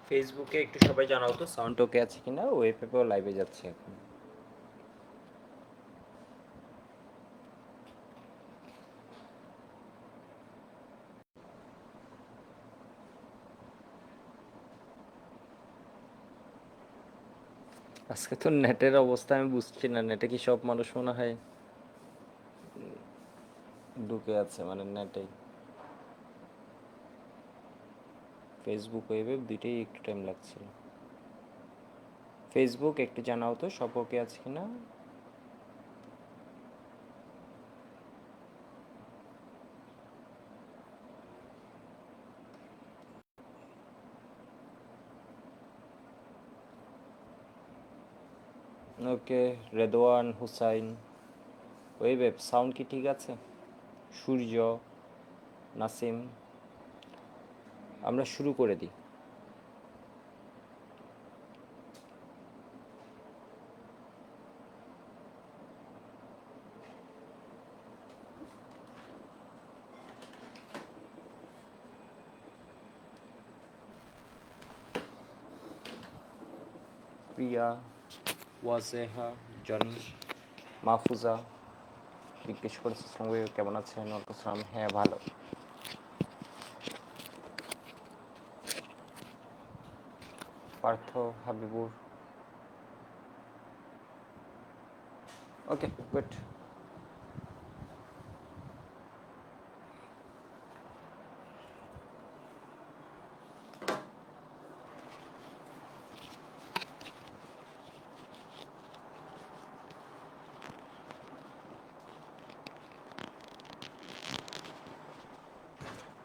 ফেসবুকে একটু সবাই জানাও তো সাউন্ড ওকে আছে কিনা, ওয়েবপেও লাইভে যাচ্ছে এখন। আজকে তো নেটের অবস্থা আমি বুঝছি না, নেটে কি সব মানুষ মনে হয় ঢুকে আছে, মানে নেটেই ফেসবুক ওয়েবে দুইটাই একটু টাইম লাগছিল। ফেসবুক একটু জানাও তো সব ওকে আছে কিনা। ওকে, রেদওয়ান হুসাইন, ওয়েবে সাউন্ড কি ঠিক আছে? সূর্য, নাসিম, আমরা শুরু করে দিই। প্রিয়া, ওয়াজেহা, জনি, মাহফুজা জিজ্ঞেস করেছে সঙ্গে কেমন আছেন? ওয়ালাইকুম, হ্যাঁ ভালো। Partha, Habibur, okay good.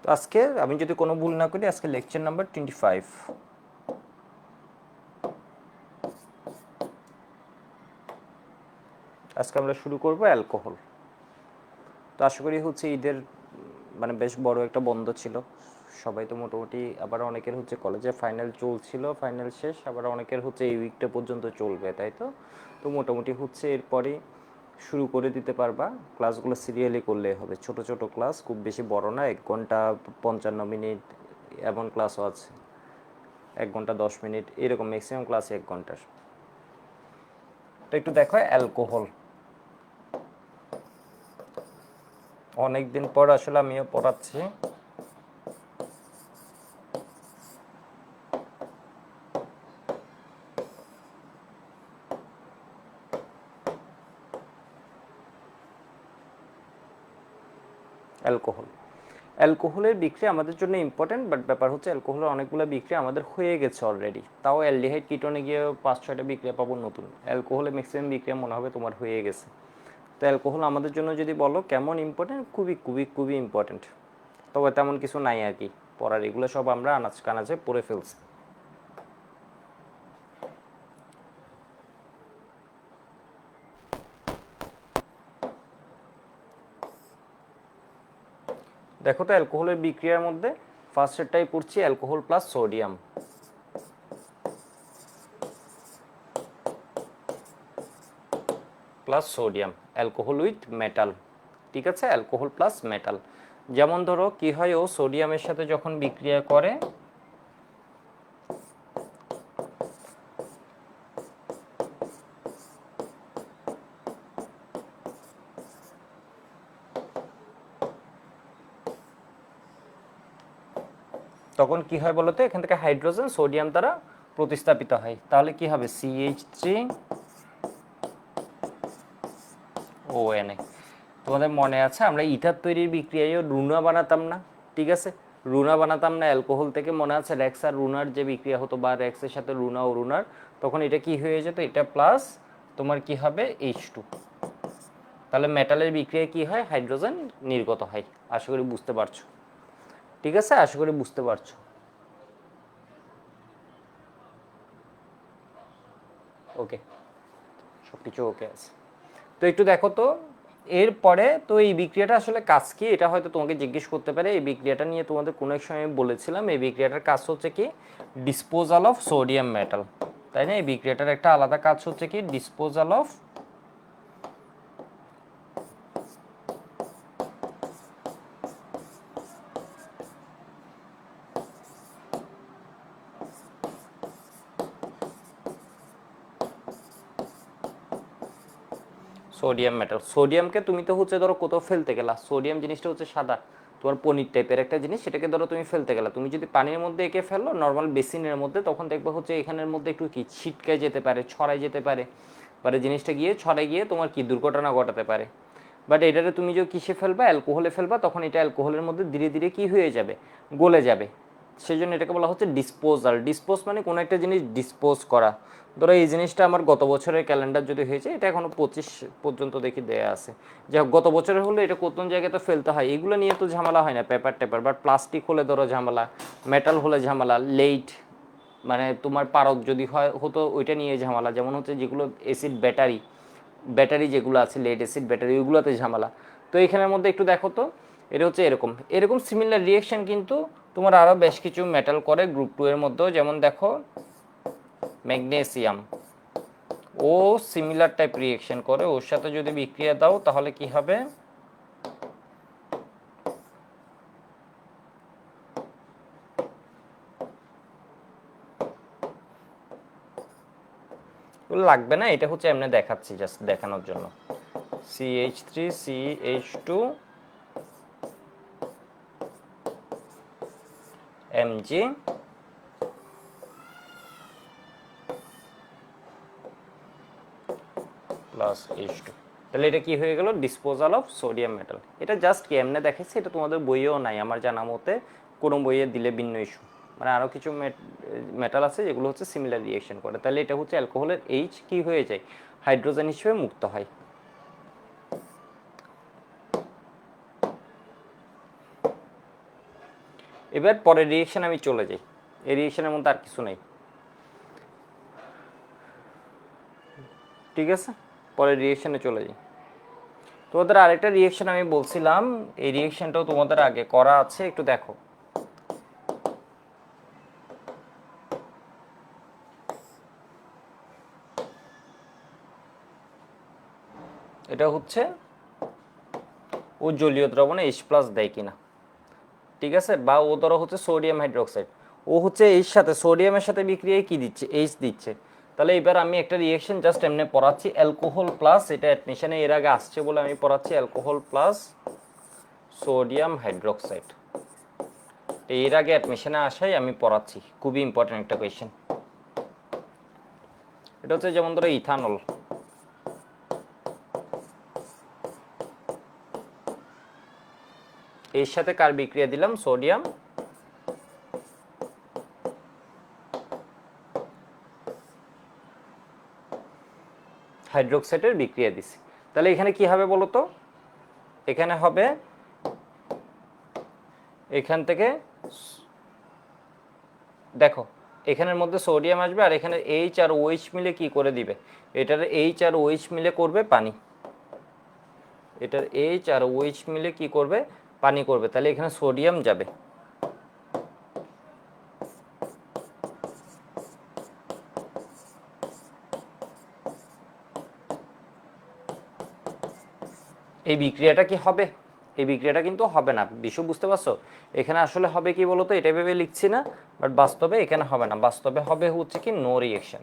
তো আজকে আমি যদি কোনো ভুল না করি, আজকে লেকচার নাম্বার 25। আজকে আমরা শুরু করব অ্যালকোহল। তো আশা করি হচ্ছে ঈদের মানে বেশ বড় একটা বন্ধ ছিল, সবাই তো মোটামুটি, আবার অনেকের হচ্ছে কলেজে ফাইনাল চলছিল, ফাইনাল শেষ, আবার অনেকের হচ্ছে এই উইকটা পর্যন্ত চলবে, তাই তো। তো মোটামুটি হচ্ছে এরপরে শুরু করে দিতে পারবা। ক্লাসগুলো সিরিয়ালি করলে হবে, ছোট ছোট ক্লাস, খুব বেশি বড় না, 1 ঘন্টা 55 মিনিট এমন ক্লাসও আছে, 1 ঘন্টা 10 মিনিট এরকম, ম্যাক্সিমাম ক্লাস 1 ঘন্টার। তো একটু দেখো অ্যালকোহল, অনেক দিন পর আসলে আমিও পড়াচ্ছি। অ্যালকোহল, অ্যালকোহলের বিক্রিয়া আমাদের জন্য ইম্পর্টেন্ট, বাট ব্যাপার হচ্ছে অ্যালকোহলের অনেকগুলো বিক্রিয়া আমাদের হয়ে গেছে অলরেডি, তাও অ্যালডিহাইড কিটোনে গিয়ে 5-6টা বিক্রিয়া পাবো নতুন। অ্যালকোহলে ম্যাক্সিমাম বিক্রিয়া মনে হবে তোমার হয়ে গেছে। তো অ্যালকোহল আমাদের জন্য যদি বলো কেমন ইম্পর্টেন্ট, খুবই খুবই খুবই ইম্পর্টেন্ট। তবে তেমন কিছু নাই আর কি পড়ার, এগুলো সব আমরা আনাজ কানাজে পড়ে ফেলছি। দেখো তো অ্যালকোহলের বিক্রিয়ার মধ্যে ফার্স্টেরটাই পড়ছি, alcohol plus sodium, plus sodium, alcohol with metal. ঠিক আছে, অ্যালকোহল প্লাস মেটাল। যেমন ধরো কি হয়, ও সোডিয়ামের সাথে যখন বিক্রিয়া করে, তখন কি হয় বলতো, এখান থেকে হাইড্রোজেন সোডিয়াম দ্বারা প্রতিস্থাপিত হয়, তাহলে কি হবে CH3ONA। তোমাদের মনে আছে আমরা ইথার তৈরির বিক্রিয়ায় রুনা বানাতাম না? ঠিক আছে, রুনা বানাতাম না অ্যালকোহল থেকে, মনে আছে র্যাক্স আর রুনার যে বিক্রিয়া হতো, বা র্যাক্সের সাথে রুনা ও রুনার, তখন এটা কি হয়ে যেত, এটা প্লাস তোমার কি হবে H2। তাহলে মেটালের বিক্রিয়ায় কি হয়, হাইড্রোজেন নির্গত হয়। আশা করি বুঝতে পারছো। ঠিক আছে, আশা করি বুঝতে পারছো। ওকে, সব কিছু ওকে আছে। তো একটু দেখো তো এরপরে, তো এই বিক্রিয়াটা আসলে কাজ কি, এটা হয়তো তোমাকে জিজ্ঞেস করতে পারে। এই বিক্রিয়াটা নিয়ে তোমাদের কোনো এক সময় বলেছিলাম, এই বিক্রিয়াটার কাজ হচ্ছে কি, ডিসপোজাল অফ সোডিয়াম মেটাল, তাই না? এই বিক্রিয়াটার একটা আলাদা কাজ হচ্ছে কি, ডিসপোজাল অফ সোডিয়াম মেটাল, সোডিয়ামকে তুমি তো হচ্ছে ধরো কোথাও ফেলতে গেলা, সোডিয়াম জিনিসটা হচ্ছে সাদা, তোমার পনির টাইপের একটা জিনিস, সেটাকে ধরো তুমি ফেলতে গেলা, তুমি যদি পানির মধ্যে এঁকে ফেললো নর্মাল বেসিনের মধ্যে, তখন দেখবে হচ্ছে এখানের মধ্যে একটু কি ছিটকায় যেতে পারে, ছড়াই যেতে পারে, জিনিসটা গিয়ে ছড়াই গিয়ে তোমার কি দুর্ঘটনা ঘটাতে পারে। বাট এটাতে তুমি যে কিসে ফেলবা, অ্যালকোহলে ফেলবা, তখন এটা অ্যালকোহলের মধ্যে ধীরে ধীরে কি হয়ে যাবে, গলে যাবে। সেই জন্য এটাকে বলা হচ্ছে ডিসপোজাল। ডিসপোজ মানে কোনো একটা জিনিস ডিসপোজ করা। ধরো এই জিনিসটা আমার গত বছরের ক্যালেন্ডার যদি হয়েছে, এটা এখনো 25 পর্যন্ত দেখি দেয়া আছে, যে গত বছরের হলে এটা কোন জায়গায় তো ফেলতে হয়, এগুলো নিয়ে তো ঝামেলা হয় না, পেপার টেপার। বাট প্লাস্টিক হলে ধরো ঝামেলা, মেটাল হলে ঝামেলা, লেট মানে তোমার পারদ যদি হয় হতো ওইটা নিয়ে ঝামেলা, যেমন হচ্ছে যেগুলো অ্যাসিড ব্যাটারি, যেগুলো আছে লেড অ্যাসিড ব্যাটারি, ওইগুলোতে ঝামেলা। তো এখানের মধ্যে একটু দেখো তো, এটা হচ্ছে এরকম এরকম সিমিলার রিয়েকশন কিন্তু তোমার আরও বেশ কিছু মেটাল করে গ্রুপ 2 এর মধ্যেও, যেমন দেখো ম্যাগনেসিয়াম, ও সিমিলার টাইপ রিয়েকশন করে, ওর সাথে যদি বিক্রিয়া দাও তাহলে কি হবে, লাগবে না, এটা হচ্ছে এমনি দেখাচ্ছি জাস্ট দেখানোর জন্য। CH3CH2 Mg প্লাস H2, তাহলে এটা কি হয়ে গেল, ডিসপোজাল অফ সোডিয়াম মেটাল। এটা জাস্ট কি এমনি দেখাচ্ছি, এটা তোমাদের বইয়েও নাই আমার জানা মতে, কোনো বইয়ে দিলে ভিন্ন ইস্যু। মানে আরও কিছু মেটাল আছে যেগুলো হচ্ছে সিমিলার রিয়েকশন করে, তাহলে এটা হচ্ছে অ্যালকোহলের এইচ কি হয়ে যায়, হাইড্রোজেন হিসেবে মুক্ত হয়। এবার পরের রিয়েকশন আমি চলে যাই, এই রিয়েকশনের মধ্যে আর কিছু নেই, ঠিক আছে, পরের রিয়েকশনে চলে যাই। তোমাদের আরেকটা রিয়েকশন আমি বলছিলাম, এই রিয়েকশনটাও তোমাদের আগে করা আছে, একটু দেখো। এটা হচ্ছে ও জলীয় দ্রবণে H+ দেয় কিনা, ঠিক আছে, বা ও ধরো হচ্ছে সোডিয়াম হাইড্রোক্সাইড, ও হচ্ছে এর সাথে সোডিয়ামের সাথে বিক্রিয়ায় কি দিচ্ছে, H দিচ্ছে। তাহলে এবার আমি একটা রিয়েকশন জাস্ট এমনি পড়াচ্ছি, অ্যালকোহল প্লাস, এটা অ্যাডমিশনে এর আগে আসছে বলে আমি পড়াচ্ছি, অ্যালকোহল প্লাস সোডিয়াম হাইড্রোক্সাইড, এর আগে অ্যাডমিশনে আসাই আমি পড়াচ্ছি, খুবই ইম্পর্টেন্ট একটা কোয়েশ্চেন। এটা হচ্ছে যেমন ধরো ইথানল, এর সাথে কার বিক্রিয়া দিলাম, সোডিয়াম হাইড্রোক্সাইডের বিক্রিয়া দিছি। তাহলে এখানে কি হবে বলো তো, এখানে হবে এখান থেকে দেখো এখানের মধ্যে সোডিয়াম আসবে, আর এখানে এইচ আর ওএইচ মিলে কি করে দিবে, এটার এইচ আর ওএইচ মিলে করবে পানি, এটার এইচ আর ওএইচ মিলে কি করবে, পানি করবে, তাহলে এখানে সোডিয়াম যাবে। এই বিক্রিয়াটা কি হবে, এই বিক্রিয়াটা কিন্তু হবে না, বিষয় বুঝতে পারছো। এখানে আসলে হবে কি বলতো, এটা ভেবে লিখছি না, বাট বাস্তবে এখানে হবে না, বাস্তবে হবে হচ্ছে কি নো রিয়েকশন,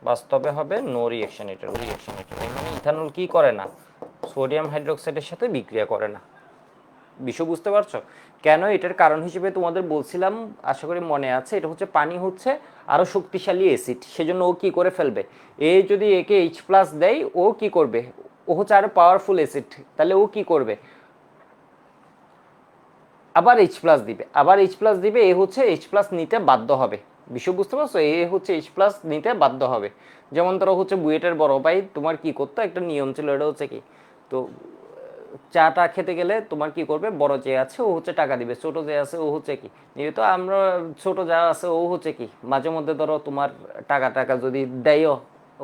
বাস্তবে হবে নো রিয়েকশন, এটা রিয়েকশন, এটা মানে ইথানল কি করে না, সোডিয়াম হাইড্রোক্সাইডের সাথে বিক্রিয়া করে না। বিষয় বুঝতে পারছো কেন, এটার কারণ হিসেবে তোমাদের বলছিলাম, আশা করি মনে আছে, এটা হচ্ছে পানি হচ্ছে আরো শক্তিশালী অ্যাসিড, সেজন্য ও কি করে ফেলবে, এ যদি একে H+ দেয়, ও কি করবে, ও হচ্ছে আরো পাওয়ারফুল অ্যাসিড, তাহলে ও কি করবে, আবার H+ দিবে, আবার H+ দিবে, এ হচ্ছে H+ নিতে বাধ্য হবে। বিষয় বুঝতে পারছো, এ হচ্ছে H+ নিতে বাধ্য হবে। যেমন ধরো হচ্ছে বুয়েটের বড় ভাই তোমার কি করতো, একটা নিয়ম ছিল, এটা হচ্ছে কি, তো চাটা খেতে গেলে তোমার কি করবে, বড় যে আছে ও হচ্ছে টাকা দিবে, ছোট যে আছে ও হচ্ছে কি নিবে। তো আমরা ছোট যা আছে ও হচ্ছে কি মাঝে মধ্যে ধরো তোমার টাকা টাকা যদি দেয়ও,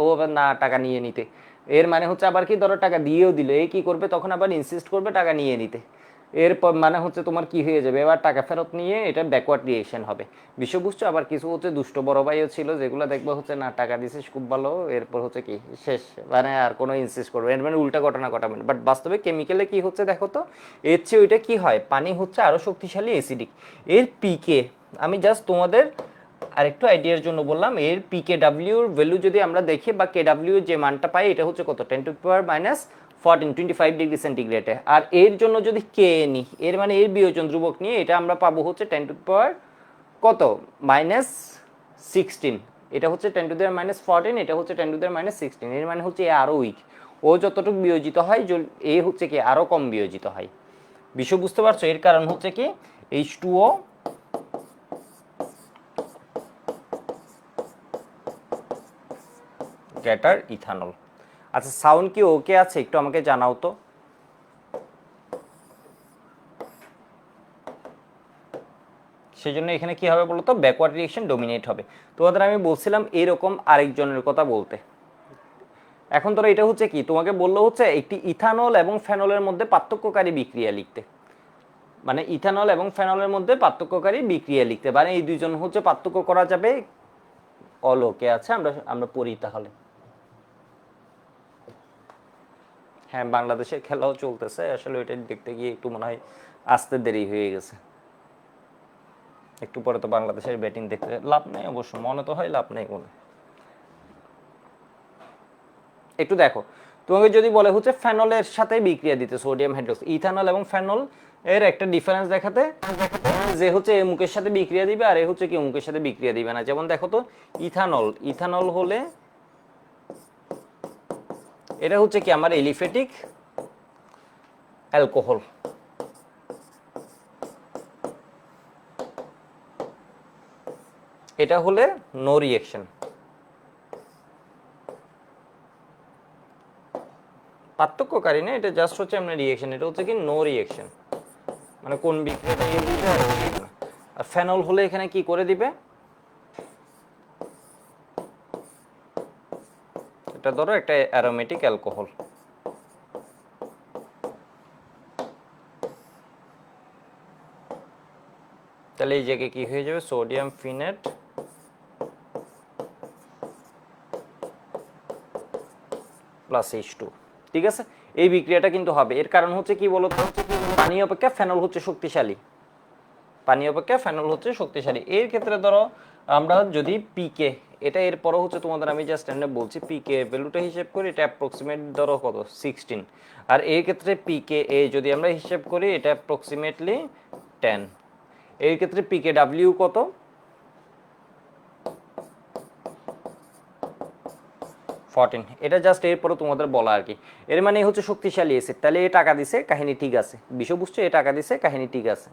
ও আবার না টাকা নিয়ে নিতে, এর মানে হচ্ছে আবার কি ধরো টাকা দিয়েও দিল, এ কি করবে তখন আবার ইনসিস্ট করবে টাকা নিয়ে নিতে, এরপর মানে হচ্ছে তোমার কি হয়ে যাবে, এবার টাকা ফেরত নিয়ে এটা ব্যাকওয়ার্ড রিয়েকশন হবে। বিষয় বুঝছো। আবার কিছু হচ্ছে দুষ্ট বড় ভাইও ছিল, যেগুলো দেখবো হচ্ছে না টাকা দিছিস খুব ভালো, এরপর হচ্ছে কি শেষ, মানে আর কোনো ইনসিস্ট করবে, এর মানে উল্টা ঘটনা ঘটাবেন। বাট বাস্তবে কেমিক্যালে কি হচ্ছে দেখো তো, এর চেয়ে ওইটা কি হয়, পানি হচ্ছে আরো শক্তিশালী অ্যাসিডিক, এর পিকে আমি জাস্ট তোমাদের আর একটু আইডিয়ার জন্য বললাম, এর পিকেডাব্লিউর ভ্যালু যদি আমরা দেখি বা কেডাব্লিউ যে মানটা পাই এটা হচ্ছে কত 10⁻⁻14 25 ডিগ্রি সেন্টিগ্রেডে। আর এর জন্য যদি কে নিই, এর মানে এর বিয়োজন ধ্রুবক নিয়ে এটা আমরা পাবো হচ্ছে 10 কত -16, এটা হচ্ছে 10⁻14, এটা হচ্ছে 10⁻16, এর মানে হচ্ছে এ আরো উইক, ও যতটুকু বিয়োজিত হয় এ হচ্ছে কি আরো কম বিয়োজিত হয়। বিষয় বুঝতে পারছো? এর কারণ হচ্ছে কি H2O গ্রেটার ইথানল। আচ্ছা সাউন্ড কি ওকে আছে? একটু আমাকে জানাও তো। সেই জন্য এখানে কি হবে বলতো, ব্যাকওয়ার্ড রিঅ্যাকশন ডমিনেট হবে। তোমাদের আমি বলছিলাম এরকম আরেকজনের কথা বলতে। এখন ধরো এটা হচ্ছে কি, তোমাকে বললো হচ্ছে একটি ইথানল এবং ফেনলের মধ্যে পার্থক্যকারী বিক্রিয়া লিখতে, মানে ইথানল এবং ফেনলের মধ্যে পার্থক্যকারী বিক্রিয়া লিখতে, মানে এই দুইজন হচ্ছে পার্থক্য করা যাবে। অলোকে আছে, আমরা আমরা পড়ি তাহলে। হ্যাঁ বাংলাদেশের খেলাও চলতেছে, আসলে ওইটা দেখতে গিয়ে একটু মনে হয় আসতে দেরি হয়ে গেছে। একটু পরে তো বাংলাদেশের ব্যাটিং দেখতে লাভ নেই, অবশ্য মনে তো হয় লাভ নেই কোনো। একটু দেখো, তোমাকে যদি বলে হচ্ছে ফেনলের সাথে বিক্রিয়া দিতে সোডিয়াম হাইড্রোক্সাইড, ইথানল এবং ফেনল এর একটা ডিফারেন্স দেখাতে, যে হচ্ছে এ মুখের সাথে বিক্রিয়া দিবে আর এ হচ্ছে কি মুখের সাথে বিক্রিয়া দিবে না। যেমন দেখো তো ইথানল, ইথানল হলে এটা হচ্ছে কি আমার এলিফেটিক অ্যালকোহল, এটা হলে নো রিঅ্যাকশন। পার্থক্যকারী না, এটা জাস্ট হচ্ছে আমরা রিঅ্যাকশন, এটা হচ্ছে কি নো রিঅ্যাকশন, মানে কোন বিক্রিয়াটা ইয়ে দিবে আর দিবে না। আর ফেনল হলে এখানে কি করে দিবে, এটা ধরো একটা অ্যারোমেটিক অ্যালকোহল, তাহলে এই জায়গায় কি হয়ে যাবে সোডিয়াম ফিনেট প্লাস H2। ঠিক আছে, এই বিক্রিয়াটা কিন্তু হবে। এর কারণ হচ্ছে কি বলতো, পানি অপেক্ষা ফেনল হচ্ছে শক্তিশালী, পানি অপেক্ষা ফেনল হচ্ছে শক্তিশালী। এর ক্ষেত্রে ধরো আমরা যদি পিকে, এটা এরপরও হচ্ছে তোমাদের আমি জাস্ট এনে বলছি পিকে ভ্যালুটা হিসেব করি, এটা অ্যাপ্রক্সিমেট ধরো কত 16, আর এর ক্ষেত্রে পিকে এ যদি আমরা হিসেব করি এটা অ্যাপ্রক্সিমেটলি 10। এর ক্ষেত্রে পিকে ডাব্লিউ কত 14, এটা জাস্ট এরপরে তোমাদের বলা আর কি। এর মানে হচ্ছে শক্তিশালী অ্যাসিড, তাহলে এ টাকা দিছে কাহিনী ঠিক আছে, বিষয় বুঝছো, এ টাকা দিছে কাহিনী ঠিক আছে।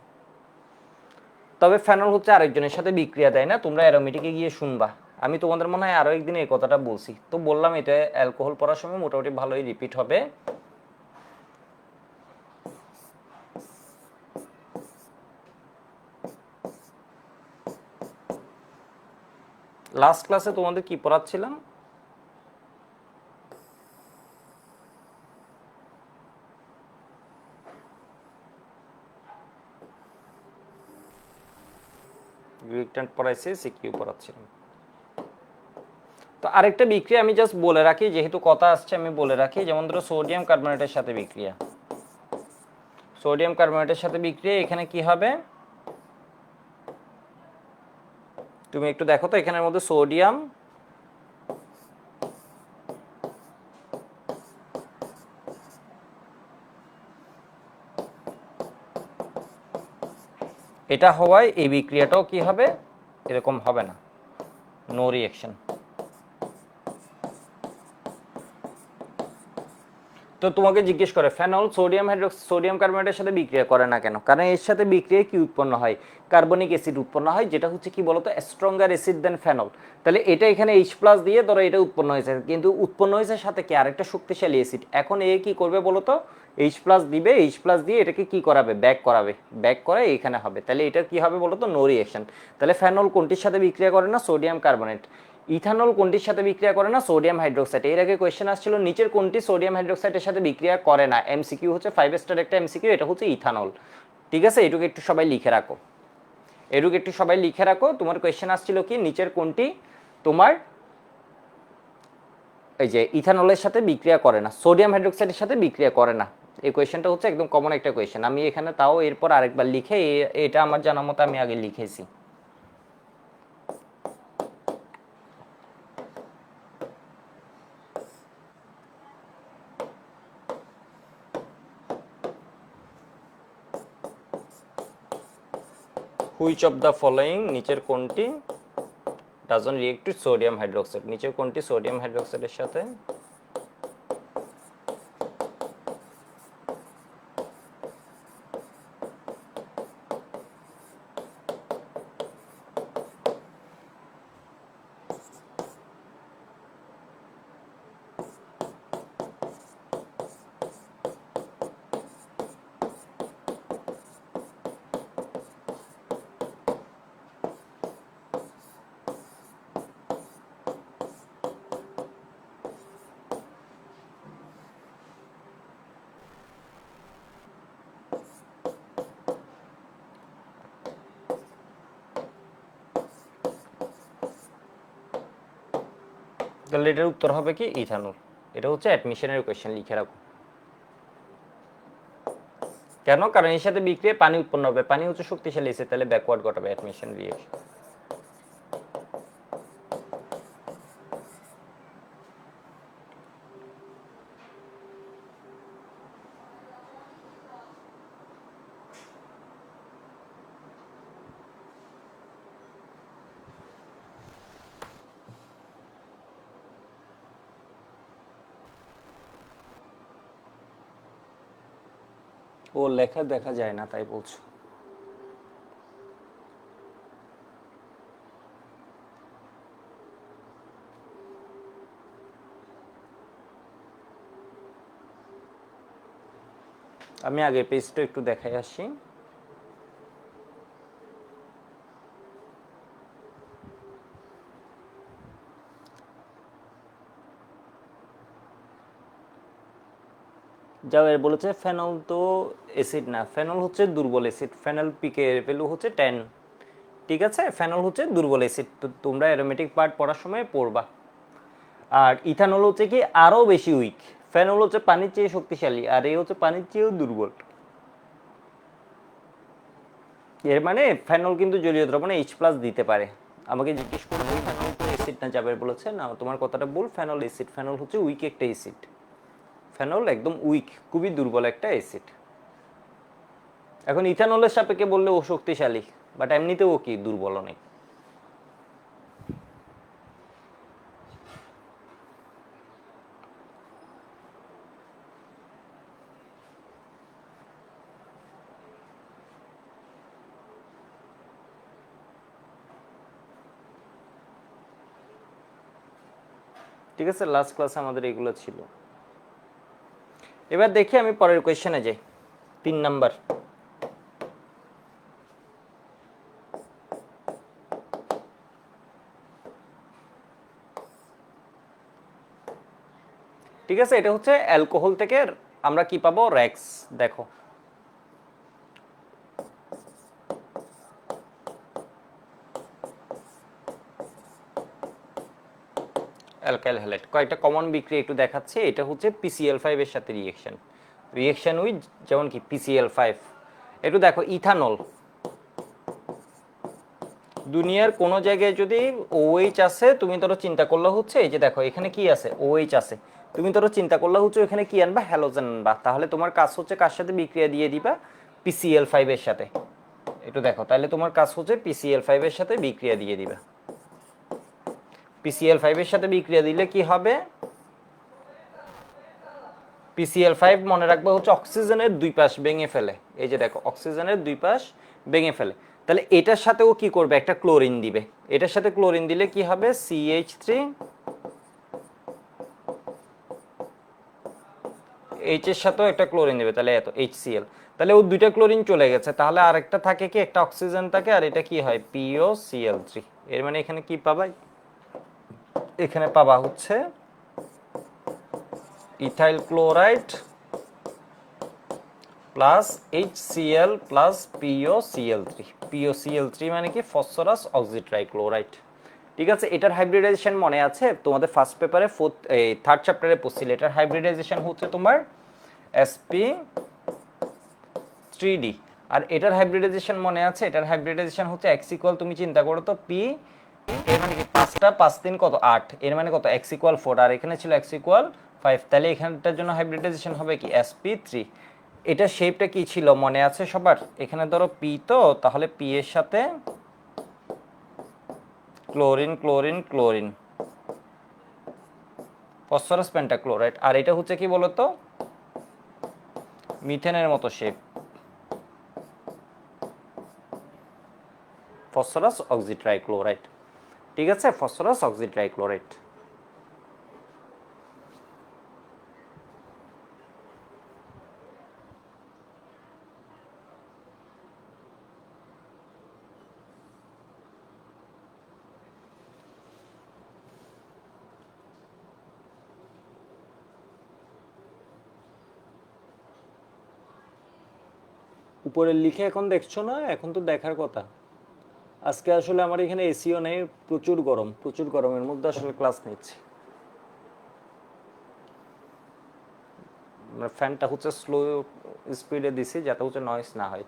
তবে ফেনল হচ্ছে আরেকজনের সাথে বিক্রিয়া দেয় না, তোমরা অ্যারোমেটিকে গিয়ে শুনবা। আমি তোমাদের মনে হয় আরো একদিন এই কথাটা বলছি, তো বললাম এটা অ্যালকোহল পড়ার সময় মোটামুটি ভালোই রিপিট হবে। লাস্ট ক্লাসে তোমাদের কি পড়াচ্ছিলাম, রিঅ্যাক্ট্যান্ট পড়াইছি, সিকিউ পড়াচ্ছিলাম। তো আরেকটা বিক্রিয়া আমি জাস্ট বলে রাখি, যেহেতু কথা আসছে আমি বলে রাখি, যেমন ধরো সোডিয়াম কার্বনেটের সাথে বিক্রিয়া, সোডিয়াম কার্বনেটের সাথে বিক্রিয়া এখানে কি হবে, তুমি একটু দেখো তো এখানের মধ্যে সোডিয়াম এটা হওয়ায় এই বিক্রিয়াটাও কি হবে, এরকম হবে না, নো রিঅ্যাকশন। তো তোমাকে জিজ্ঞেস করে ফেনল সোডিয়াম সোডিয়াম কার্বনেটের সাথে বিক্রিয়া করে না কেন, কারণ এর সাথে বিক্রিয়ায় কি উৎপন্ন হয়, কার্বনিক অ্যাসিড উৎপন্ন হয়, যেটা হচ্ছে কি বলতো স্ট্রঙ্গার অ্যাসিড দেন ফেনল। তাহলে এটা এখানে H+ দিয়ে ধরো এটা উৎপন্ন হয়েছে, কিন্তু উৎপন্ন হয়েছে সাথে কি আরেকটা শক্তিশালী অ্যাসিড। এখন এ কি করবে বলতো, H+ দিবে, H+ দিয়ে এটাকে কি করাবে, ব্যাক করাবে, ব্যাক করে এখানে হবে। তাহলে এটা কি হবে বলতো, নো রিঅ্যাকশন। তাহলে ফেনল কোনটির সাথে বিক্রিয়া করে না, সোডিয়াম কার্বনেট। ইথানল কোনটির সাথে বিক্রিয়া করে না, সোডিয়াম হাইড্রোক্সাইড। এর আগে কোয়েশ্চেন আসছিল নিচের কোনটি সোডিয়াম হাইড্রোক্সাইডের সাথে বিক্রিয়া করে না, এমসিকিউ হচ্ছে 5 স্টার একটা এমসিকিউ, এটা হচ্ছে ইথানল। ঠিক আছে, এটুকু একটু সবাই লিখে রাখো, এটুকু একটু সবাই লিখে রাখো। তোমার কোয়েশ্চেন আসছিল কি নিচের কোনটি তোমার এই যে ইথানলের সাথে বিক্রিয়া করে না, সোডিয়াম হাইড্রোক্সাইডের সাথে বিক্রিয়া করে না। এই কোয়েশ্চেনটা হচ্ছে একদম কমন একটা কোয়েশ্চেন। আমি এখানে তাও এরপর আরেকবার লিখে, এটা আমার জানা মতো আমি আগে লিখেছি। হুইচ অফ দ্য ফলোয়িং, নিচের কোনটি doesn't react to sodium hydroxide, নিচের কোনটি সোডিয়াম হাইড্রোক্সাইডের সাথে তাহলে এটার উত্তর হবে কি ইথানল। এটা হচ্ছে অ্যাডমিশনের কোয়েশ্চেন, লিখে রাখো। কেন? কারণ এর সাথে বিক্রিয়ায় পানি উৎপন্ন হবে, পানি হচ্ছে শক্তিশালী এসিড, তাহলে ব্যাকওয়ার্ড ঘটাবে অ্যাডমিশন রিঅ্যাকশন। ও লেখা দেখা যায় না তাই বলছো। আমি আগের পেজটা একটু দেখাই আসি। যাও, এর বলেছে ফেনল তো অ্যাসিড না, ফেনল হচ্ছে দুর্বল অ্যাসিড, ফেনল পিকে ভ্যালু হচ্ছে 10। ঠিক আছে, ফেনল হচ্ছে দুর্বল অ্যাসিড, তো তোমরা অ্যারোমেটিক পার্ট পড়ার সময় পড়বা। আর ইথানল হচ্ছে কি আরো বেশি উইক, ফেনল হচ্ছে পানির চেয়ে শক্তিশালী, আর এই হচ্ছে পানির চেয়েও দুর্বল। এর মানে ফেনল কিন্তু জলীয় দ্রবণে H+ দিতে পারে। আমাকে জিজ্ঞেস করবো ফেনল তো অ্যাসিড না, যাবে বলেছে না, তোমার কথাটা ভুল, ফেনল অ্যাসিড, ফেনল হচ্ছে উইক একটা অ্যাসিড, ফেনল একদম উইক, খুবই দুর্বল একটা অ্যাসিড। এখন ইথানলের সাপেক্ষে বললে ও শক্তিশালী, বাট এমনিতেও ও কি দুর্বল নেই। ঠিক আছে, লাস্ট ক্লাসে আমাদের এগুলো ছিল। এবার দেখি আমি পরের কোয়েশ্চেনে যাই, 3 নাম্বার। ঠিক আছে, এটা হচ্ছে অ্যালকোহল থেকে আমরা কি পাবো, র্যাক্স। দেখো অ্যালকাইল হ্যালাইড কয়েকটা কমন বিক্রিয়া একটু দেখাচ্ছে। এটা হচ্ছে PCl5 এর সাথে রিয়েকশন উইথ, যেমন কি PCl5। একটু দেখো ইথানল, দুনিয়ার কোনো জায়গায় যদি OH আছে, তুমি ধরো চিন্তা করলে হচ্ছে এই যে দেখো এখানে কি আছে, OH আছে, তুমি ধরো চিন্তা করলে হচ্ছে এখানে কি আনবা, হ্যালোজেন আনবা, তাহলে তোমার কাজ হচ্ছে কার সাথে বিক্রিয়া দিয়ে দিবা, PCl5 এর সাথে। একটু দেখো, তাহলে তোমার কাজ হচ্ছে PCl5 এর সাথে বিক্রিয়া দিয়ে দিবা। PCl5 এর সাথে বিক্রিয়া দিলে কি হবে, PCl5 মনে রাখবে হচ্ছে অক্সিজেনের দুই পাশ ভেঙে ফেলে, এই যে দেখো অক্সিজেনের দুই পাশ ভেঙে ফেলে, তাহলে এটার সাথেও কি করবে, একটা ক্লোরিন দিবে, এটার সাথে ক্লোরিন দিলে কি হবে, CH3, H এর সাথেও একটা ক্লোরিন দিবে, তাহলে এত HCl, তাহলে ও দুইটা ক্লোরিন চলে গেছে, তাহলে আরেকটা থাকে কি, একটা অক্সিজেন থাকে, আর এটা কি হয়, POCl3। এর মানে এখানে কি পাবা, এখানে পাবা হচ্ছে ethyl chloride plus HCl plus POCl3। POCl3 মানে কি, ফসফরাস অক্সিট্রাইক্লোরাইড। ঠিক আছে, এটার হাইব্রিডাইজেশন মনে আছে তোমাদের ফার্স্ট পেপারে, থার্ড চ্যাপ্টারে পড়ছিল, এটার হাইব্রিডাইজেশন হচ্ছে তোমার sp3d। আর এটার হাইব্রিডাইজেশন মনে আছে, এটার হাইব্রিডাইজেশন হচ্ছে x ইকুয়াল, তুমি চিন্তা করো তো p, এর মানে কি 5টা 5 3 কত 8, এর মানে কত x ইকুয়াল 4, আর এখানে ছিল x ইকুয়াল 5, তাহলে এখানটার জন্য হাইব্রিডাইজেশন হবে কি sp3। এটা শেপটা কি ছিল মনে আছে সবার? এখানে ধরো পি, তো তাহলে পি এর সাথে chlorine chlorine chlorine, phosphorus pentachloride. আর এটা হচ্ছে কি বলতো, মিথেনের মতো শেপ, ফসফরাস অক্সিট্রাইক্লোরাইড। ঠিক আছে, ফসফরাস অক্সিট্রাইক্লোরাইড। উপরে লিখে এখন দেখছো না? এখন তো দেখার কথা। আজকে আসলে আমার এখানে এসিও নেই, প্রচুর গরম, প্রচুর গরমের মধ্যে আসলে ক্লাস নিচ্ছি। ফ্যানটা হচ্ছে স্লো স্পিডে দিছি যাতে হচ্ছে নয়েজ না হয়।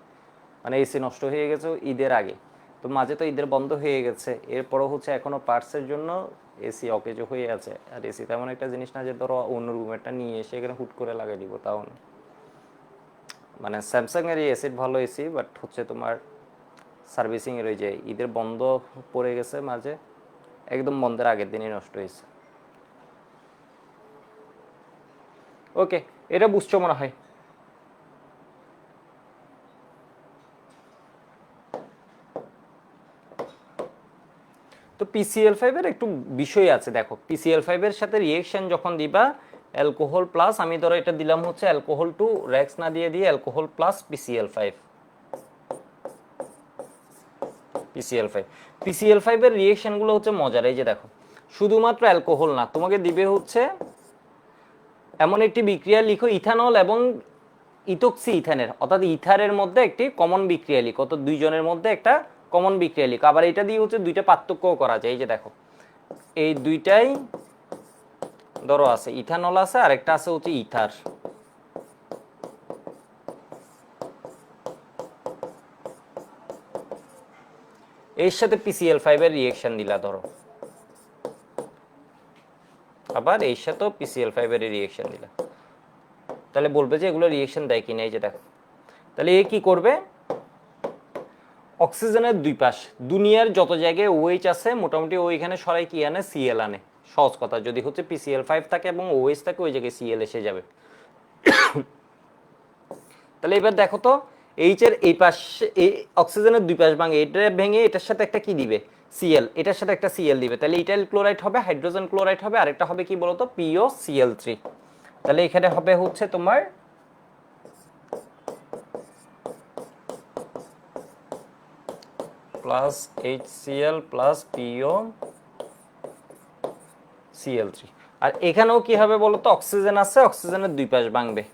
মানে এসি নষ্ট হয়ে গেছে ঈদের আগে, তো মাঝে তো ঈদের বন্ধ হয়ে গেছে, এরপরও হচ্ছে এখনো পার্টসের জন্য এসি অকেজো হয়ে আছে। আর এসি তেমন একটা জিনিস না যে ধরো অন্য রুমেরটা নিয়ে এসে এখানে হুট করে লাগিয়ে দিব, তাও না। মানে স্যামসাং এর এসির ভালো এসি, বাট হচ্ছে তোমার সার্ভিসিং এর ওই যে ঈদের বন্ধ পড়ে গেছে মাঝে, একদম বন্ধের আগের দিনই নষ্ট হয়েছে। ওকে, এটা বুঝছো মনে হয়। তো PCl5 এর একটু বিষয় আছে, দেখো PCl5 এর সাথে রিয়েকশন যখন দিবা অ্যালকোহল প্লাস, আমি ধরো এটা দিলাম হচ্ছে অ্যালকোহল টু রেক্স না দিয়ে দিয়ে অ্যালকোহল প্লাস PCl5, PCl5 এর রিয়েকশনগুলো হচ্ছে মজার। এই যে দেখো, শুধুমাত্র অ্যালকোহল না, তোমাকে দিবে হচ্ছে এমন একটি বিক্রিয়া লিখো ইথানল এবং ইথোক্সি ইথানের, অর্থাৎ ইথারের মধ্যে একটি কমন বিক্রিয়া লিখো, অর্থাৎ দুইজনের মধ্যে একটা কমন বিক্রিয়া লিখো। আবার এটা দিয়ে হচ্ছে দুইটা পার্থক্যও করা যায়। এই যে দেখো, এই দুইটাই ধরো আছে ইথানল আছে, আর একটা আছে হচ্ছে ইথার। এর সাথে PCl5 এর রিয়েকশন দিলা ধরো, আবার এর সাথেও PCl5 এর রিয়েকশন দিলা, তাহলে বলবে যে এগুলো রিয়েকশন দেয় কিনা। এই যে দেখো, তাহলে এ কি করবে, অক্সিজেনের দুই পাশ, দুনিয়ার যত জায়গায় OH আছে মোটামুটি ওইখানে সরাই কি আনে, Cl আনে। সহজ কথা, যদি হচ্ছে PCl5 থাকে এবং OH থাকে ওই জায়গায় Cl এসে যাবে। তাহলে এবার দেখো তো, এইচ এর এই পাশে এই অক্সিজেনের দুই পাশ ভাঙে, এটা ভেঙে এটার সাথে একটা কি দিবে, Cl, এটার সাথে একটা Cl দিবে, তাহলে ইথাইল ক্লোরাইড হবে, হাইড্রোজেন ক্লোরাইড হবে, আরেকটা হবে কি বলতো, POCl3। তাহলে এখানে হবে হচ্ছে তোমার প্লাস HCl প্লাস POCl3। আর এখানেও কি হবে বলতো, অক্সিজেন আছে, অক্সিজেনের দুই পাশ ভাঙবে,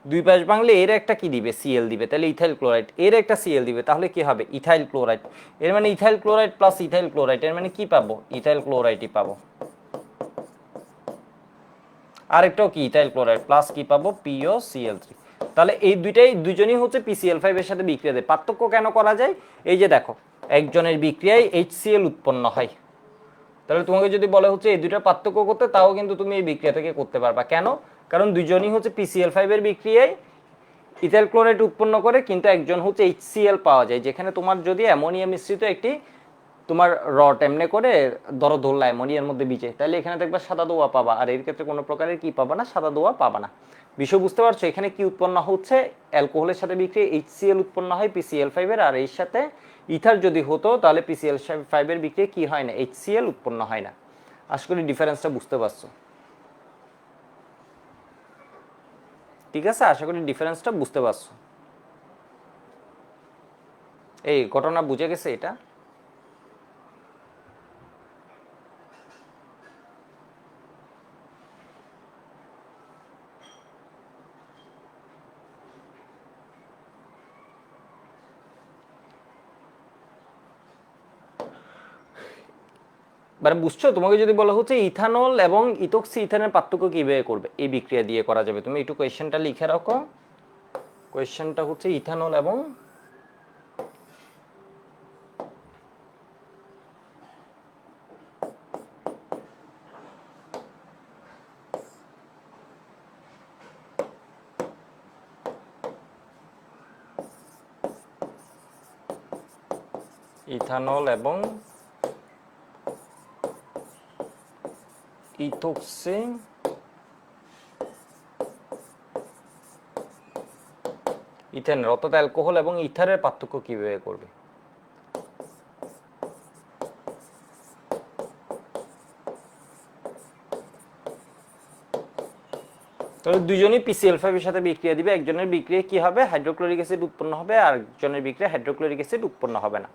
দুই পাশ ভাঙলে এর একটা কি দিবে, Cl দিবে, তাহলে ইথাইল ক্লোরাইড, এর একটা Cl দিবে, তাহলে কি হবে, ইথাইল ক্লোরাইড। এর মানে ethyl chloride plus ethyl chloride, এর মানে কি পাবো, ইথাইল ক্লোরাইডই পাবো। আরেকটাও কি, ইথাইল ক্লোরাইড প্লাস কি পাবো, POCl3। তাহলে এই দুইজনই হচ্ছে PCl5 এর সাথে বিক্রিয়া দেয়। পার্থক্য কেন করা যায়, এই যে দেখো, একজনের বিক্রিয়ায় HCl উৎপন্ন হয়, তাহলে তোমাকে যদি বলে হচ্ছে এই দুইটা পার্থক্য করতে, তাও কিন্তু তুমি এই বিক্রিয়া থেকে করতে পারবা। কেন, কারণ দুইজনই হচ্ছে PCl5 এর বিক্রিয়ায় ইথাইল ক্লোরাইড উৎপন্ন করে, কিন্তু একজন হচ্ছে HCl পাওয়া যায়, যেখানে তোমার যদি অ্যামোনিয়া মিশ্রিত একটি তোমার রড এমনি করে ধরো ধরলা অ্যামোনিয়ার মধ্যে বিচে, তাহলে এখানে দেখবা সাদা দোয়া পাবা, আর এর ক্ষেত্রে কোনো প্রকারের কি পাবা না, সাদা দোয়া পাবা না। বিষয় বুঝতে পারছো, এখানে কি উৎপন্ন হচ্ছে, অ্যালকোহলের সাথে বিক্রিয়া HCl উৎপন্ন হয় PCl5 এর, আর এর সাথে ইথার যদি হতো তাহলে PCl5 এর বিক্রিয়া কি হয় না, HCl উৎপন্ন হয় না। আশা করি ডিফারেন্সটা বুঝতে পারছো। ঠিক আছে, আশা করি ডিফারেন্সটা বুঝতে পারছো। এই ঘটনা বুঝে গেছে এটা। মানে বুঝছো, তোমাকে যদি বলা হচ্ছে ইথানল এবং ইথোক্সি ইথানের পার্থক্য কিভাবে করবে, এই বিক্রিয়া দিয়ে করা যাবে, তুমি একটু কোয়েশ্চেনটা লিখে রাখো। কোয়েশ্চেনটা হচ্ছে ইথানল এবং ইথানল এবং ইথোক্সি ইথেনের, অর্থাৎ অ্যালকোহল এবং ইথারের পার্থক্য কিভাবে করবে? তাহলে দুজনই PCl5 এর সাথে বিক্রিয়া দিবে, একজনের বিক্রিয়া কি হবে, হাইড্রোক্লোরিক অ্যাসিড উৎপন্ন হবে, আর একজনের বিক্রিয়া হাইড্রোক্লোরিক অ্যাসিড উৎপন্ন হবে না।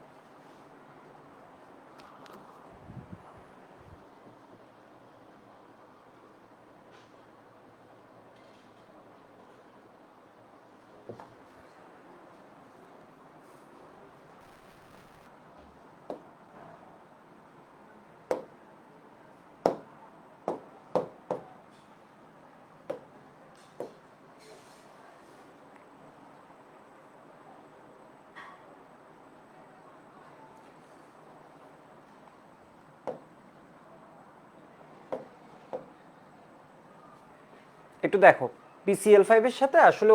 একটু দেখো, PCl5 এর সাথে আসলে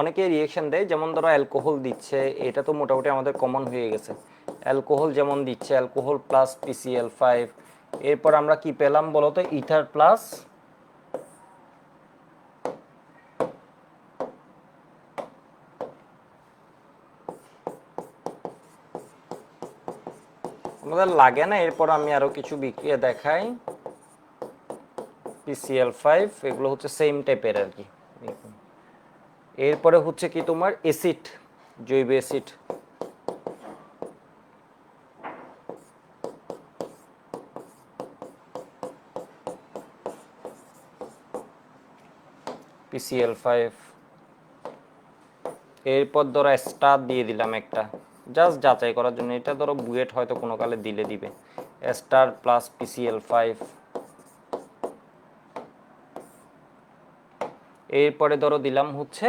অনেকে রিয়েকশন দেয়, যেমন ধরো অ্যালকোহল দিচ্ছে, এটা তো মোটামুটি আমাদের কমন হয়ে গেছে। অ্যালকোহল যেমন দিচ্ছে, অ্যালকোহল প্লাস PCl5, এরপর আমরা কি পেলাম বলতো, ইথার প্লাস আমাদের লাগে না। এরপর আমি আরো কিছু বিক্রিয়া দেখাই, PCl5, এগুলো হচ্ছে সেম টাইপের আর কি। এরপরে হচ্ছে কি তোমার অ্যাসিড, জৈব অ্যাসিড, PCl5। এরপর ধরো স্টার দিয়ে দিলাম একটা, জাস্ট যাচাই করার জন্য, এটা ধরো বুয়েট হয়তো কোনো কালে দিলে দিবে, স্টার প্লাস PCl5। এরপরে ধরো দিলাম হচ্ছে,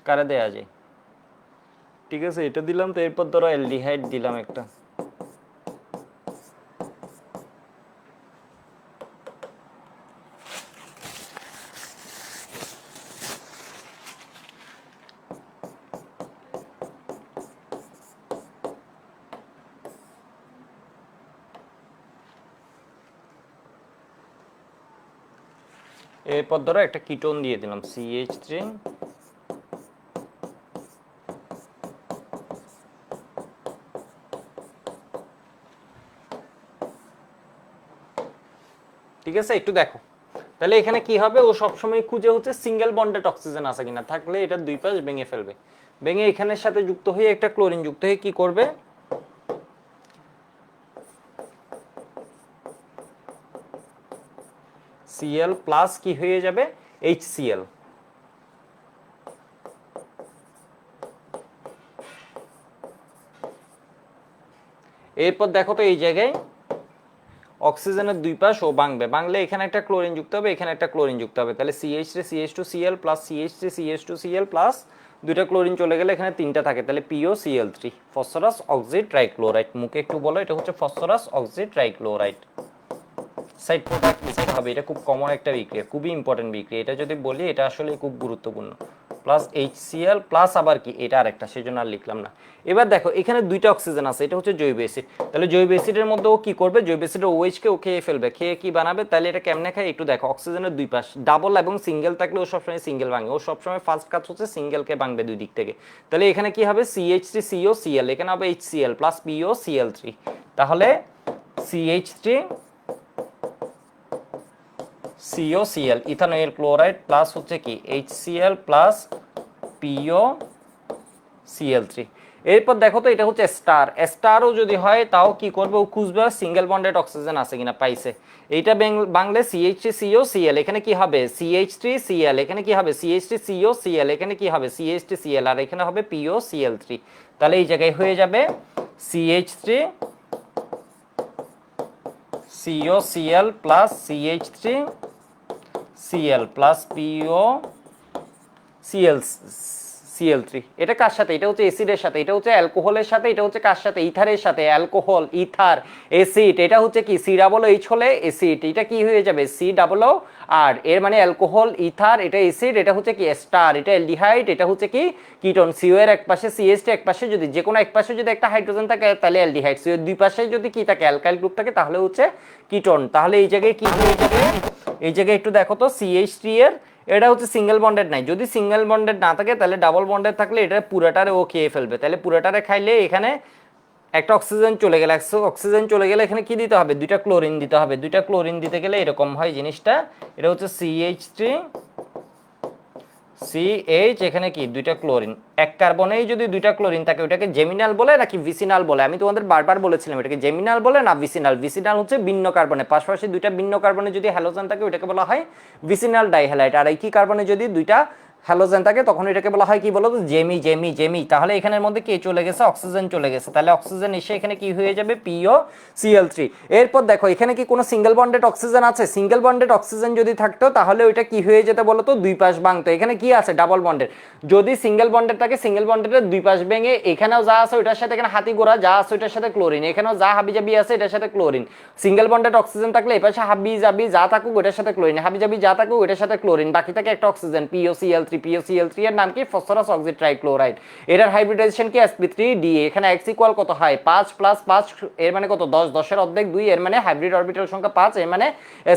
কারে দেয়া যায়, ঠিক আছে এটা দিলাম, তো এরপর ধরো অ্যালডিহাইড দিলাম একটা, এরপর ধরো একটা কিটোন দিয়ে দিলাম CH3, ঠিক আছে। একটু দেখো তাহলে এখানে কি হবে, ও সবসময় খুঁজে হচ্ছে সিঙ্গেল বন্ডেড অক্সিজেন আছে কিনা, থাকলে এটা দুই পাশ ভেঙে ফেলবে, ভেঙে এখানের সাথে যুক্ত হয়ে একটা ক্লোরিন যুক্ত হয়ে কি করবে, Cl প্লাস কি হয়ে যাবে, HCl। এরপর দেখো তো এই জায়গায় অক্সিজেনের দুই পাশ ও ভাঙবে, ভাঙলে এখানে একটা ক্লোরিন যুক্ত হবে, এখানে একটা ক্লোরিন যুক্ত হবে, তাহলে CH3 CH2Cl plus CH3 CH2Cl plus দুইটা ক্লোরিন চলে গেলে এখানে তিনটা থাকে, তাহলে POCl3, ফসফরাস অক্সিড ট্রাইক্লোরাইড। মুখে একটু বলো, এটা হচ্ছে phosphorus oxide trichloride. Side product লিখতে হবে, এটা খুব কমন একটা বিক্রিয়া, খুবই ইম্পর্টেন্ট বিক্রিয়া, এটা যদি বলি এটা আসলে খুব গুরুত্বপূর্ণ। প্লাস HCl প্লাস আবার কি, এটা আরেকটা, সেজন্য আর লিখলাম না। এবার দেখো এখানে দুইটা অক্সিজেন আছে, এটা হচ্ছে জৈব অ্যাসিড, তাহলে জৈব অ্যাসিডের মধ্যে ও কি করবে, জৈব অ্যাসিডের OH কে ও খেয়ে ফেলবে, খেয়ে কি বানাবে, তাহলে এটা কেমনে খায় একটু দেখো, অক্সিজেনের দুই পাশ ডাবল এবং সিঙ্গেল থাকলে ও সবসময় সিঙ্গেল ভাঙে, ও সবসময় ফার্স্ট কাজ হচ্ছে সিঙ্গেলকে ভাঙবে দুই দিক থেকে, তাহলে এখানে কি হবে CH3COCl, এখানে হবে HCl প্লাস POCl3, তাহলে CH3 COCl ethanol chloride plus হচ্ছে কি HCl প্লাস POCl3। এরপর দেখো তো এটা হচ্ছে স্টার, স্টারও যদি হয় তাও কি করবে, ও খুঁজবে সিঙ্গেল বন্ডেড অক্সিজেন আছে কিনা, পাইছে, এইটা বাংলে CH3COCl, এখানে কি হবে CH3Cl, এখানে কি হবে CH3COCl, এখানে কি হবে CH3Cl, আর এখানে হবে POCl3, তাহলে এই জায়গায় হয়ে যাবে CH3COCl plus CH3Cl plus POCl Cl3। এটা কার সাথে? এটা হচ্ছে অ্যাসিডের সাথে, এটা হচ্ছে অ্যালকোহলের সাথে, এটা হচ্ছে কার সাথে? ইথারের সাথে। অ্যালকোহল, ইথার, অ্যাসিড, এটা হচ্ছে কি C+H হলে অ্যাসিড, এটা কি হয়ে যাবে C+R। এর মানে অ্যালকোহল, ইথার, এটা অ্যাসিড, এটা হচ্ছে কি স্টার, এটা অ্যালডিহাইড, এটা হচ্ছে কি কিটোন। সিও এর এক পাশে CH এক পাশে যদি যে কোনো এক পাশে যদি একটা হাইড্রোজেন থাকে তাহলে অ্যালডিহাইড, সিও দুই পাশে যদি কি থাকে অ্যালকাইল গ্রুপ থাকে তাহলে হচ্ছে কিটোন। তাহলে এই জায়গায় কি হয়ে যাবে? এই জায়গায় একটু দেখো তো CH3 এর এটা হচ্ছে সিঙ্গেল বন্ডেড নাই, যদি সিঙ্গেল বন্ডেড না থাকে তাহলে ডাবল বন্ডেড থাকলে এটা পুরাটারে ও খেয়ে ফেলবে, তাহলে পুরাটারে খাইলে এখানে একটা অক্সিজেন চলে গেলে, অক্সিজেন চলে গেলে এখানে কি দিতে হবে? দুইটা ক্লোরিন দিতে হবে। দুইটা ক্লোরিন দিতে গেলে এরকম হয় জিনিসটা, এটা হচ্ছে CH3 CH, এখানে কি দুইটা ক্লোরিন, এক কার্বনেই যদি দুইটা ক্লোরিন থাকে ওটাকে জেমিনাল বলে নাকি ভিসিনাল বলে? আমি তোমাদের বারবার বলেছিলাম এটাকে জেমিনাল বলে না ভিসিনাল। ভিসিনাল হচ্ছে ভিন্ন কার্বনে, পাশাপাশি দুইটা ভিন্ন কার্বনে যদি হ্যালোজেন থাকে ওটাকে বলা হয় ভিসিনাল ডাইহ্যালাইড। আর একই কার্বনে যদি দুইটা হ্যালোজেন থাকে তখন এটাকে বলা হয় কি বলো তো? Jamie Jamie Jamie. তাহলে এখানের মধ্যে কে চলে গেছে? অক্সিজেন চলে গেছে, তাহলে অক্সিজেন এসে এখানে কি হয়ে যাবে? POCl3। এরপর দেখো এখানে কি কোনো সিঙ্গেল বন্ডেড অক্সিজেন আছে? সিঙ্গেল বন্ডেড অক্সিজেন যদি থাকতো তাহলে ওইটা কি হয়ে যেত বলো তো? দুই পাশ ভাঙতো। এখানে কি আছে? Double bonded. যদি সিঙ্গেল বন্ডেড থাকে সিঙ্গেল বন্ডেডের দুই পাশ ভেঙে এখানেও যা আছে ওইটার সাথে, এখানে হাতি গোড়া যা আছে ওইটার সাথে ক্লোরিন, এখানেও যা হাবিজাবি আছে এটার সাথে ক্লোরিন। সিঙ্গেল বন্ডেড অক্সিজেন থাকলে এই পাশে হাবি জাবি যা থাকুক ওইটার সাথে ক্লোরিন, হাবি জাবি যা থাকুক ওইটার সাথে ক্লোরিন, বাকি থাকে একটা অক্সিজেন POCl3। POCl3 এর নাম কি? Phosphorus oxide trichloride. এটার হাইব্রিডাইজেশন কি? sp3d। এখানে x ইকুয়াল কত হয়? 5 প্লাস 5 এর মানে কত? 10, 10 এর অর্ধেক 2 এর মানে হাইব্রিড অরবিটাল সংখ্যা 5 এর মানে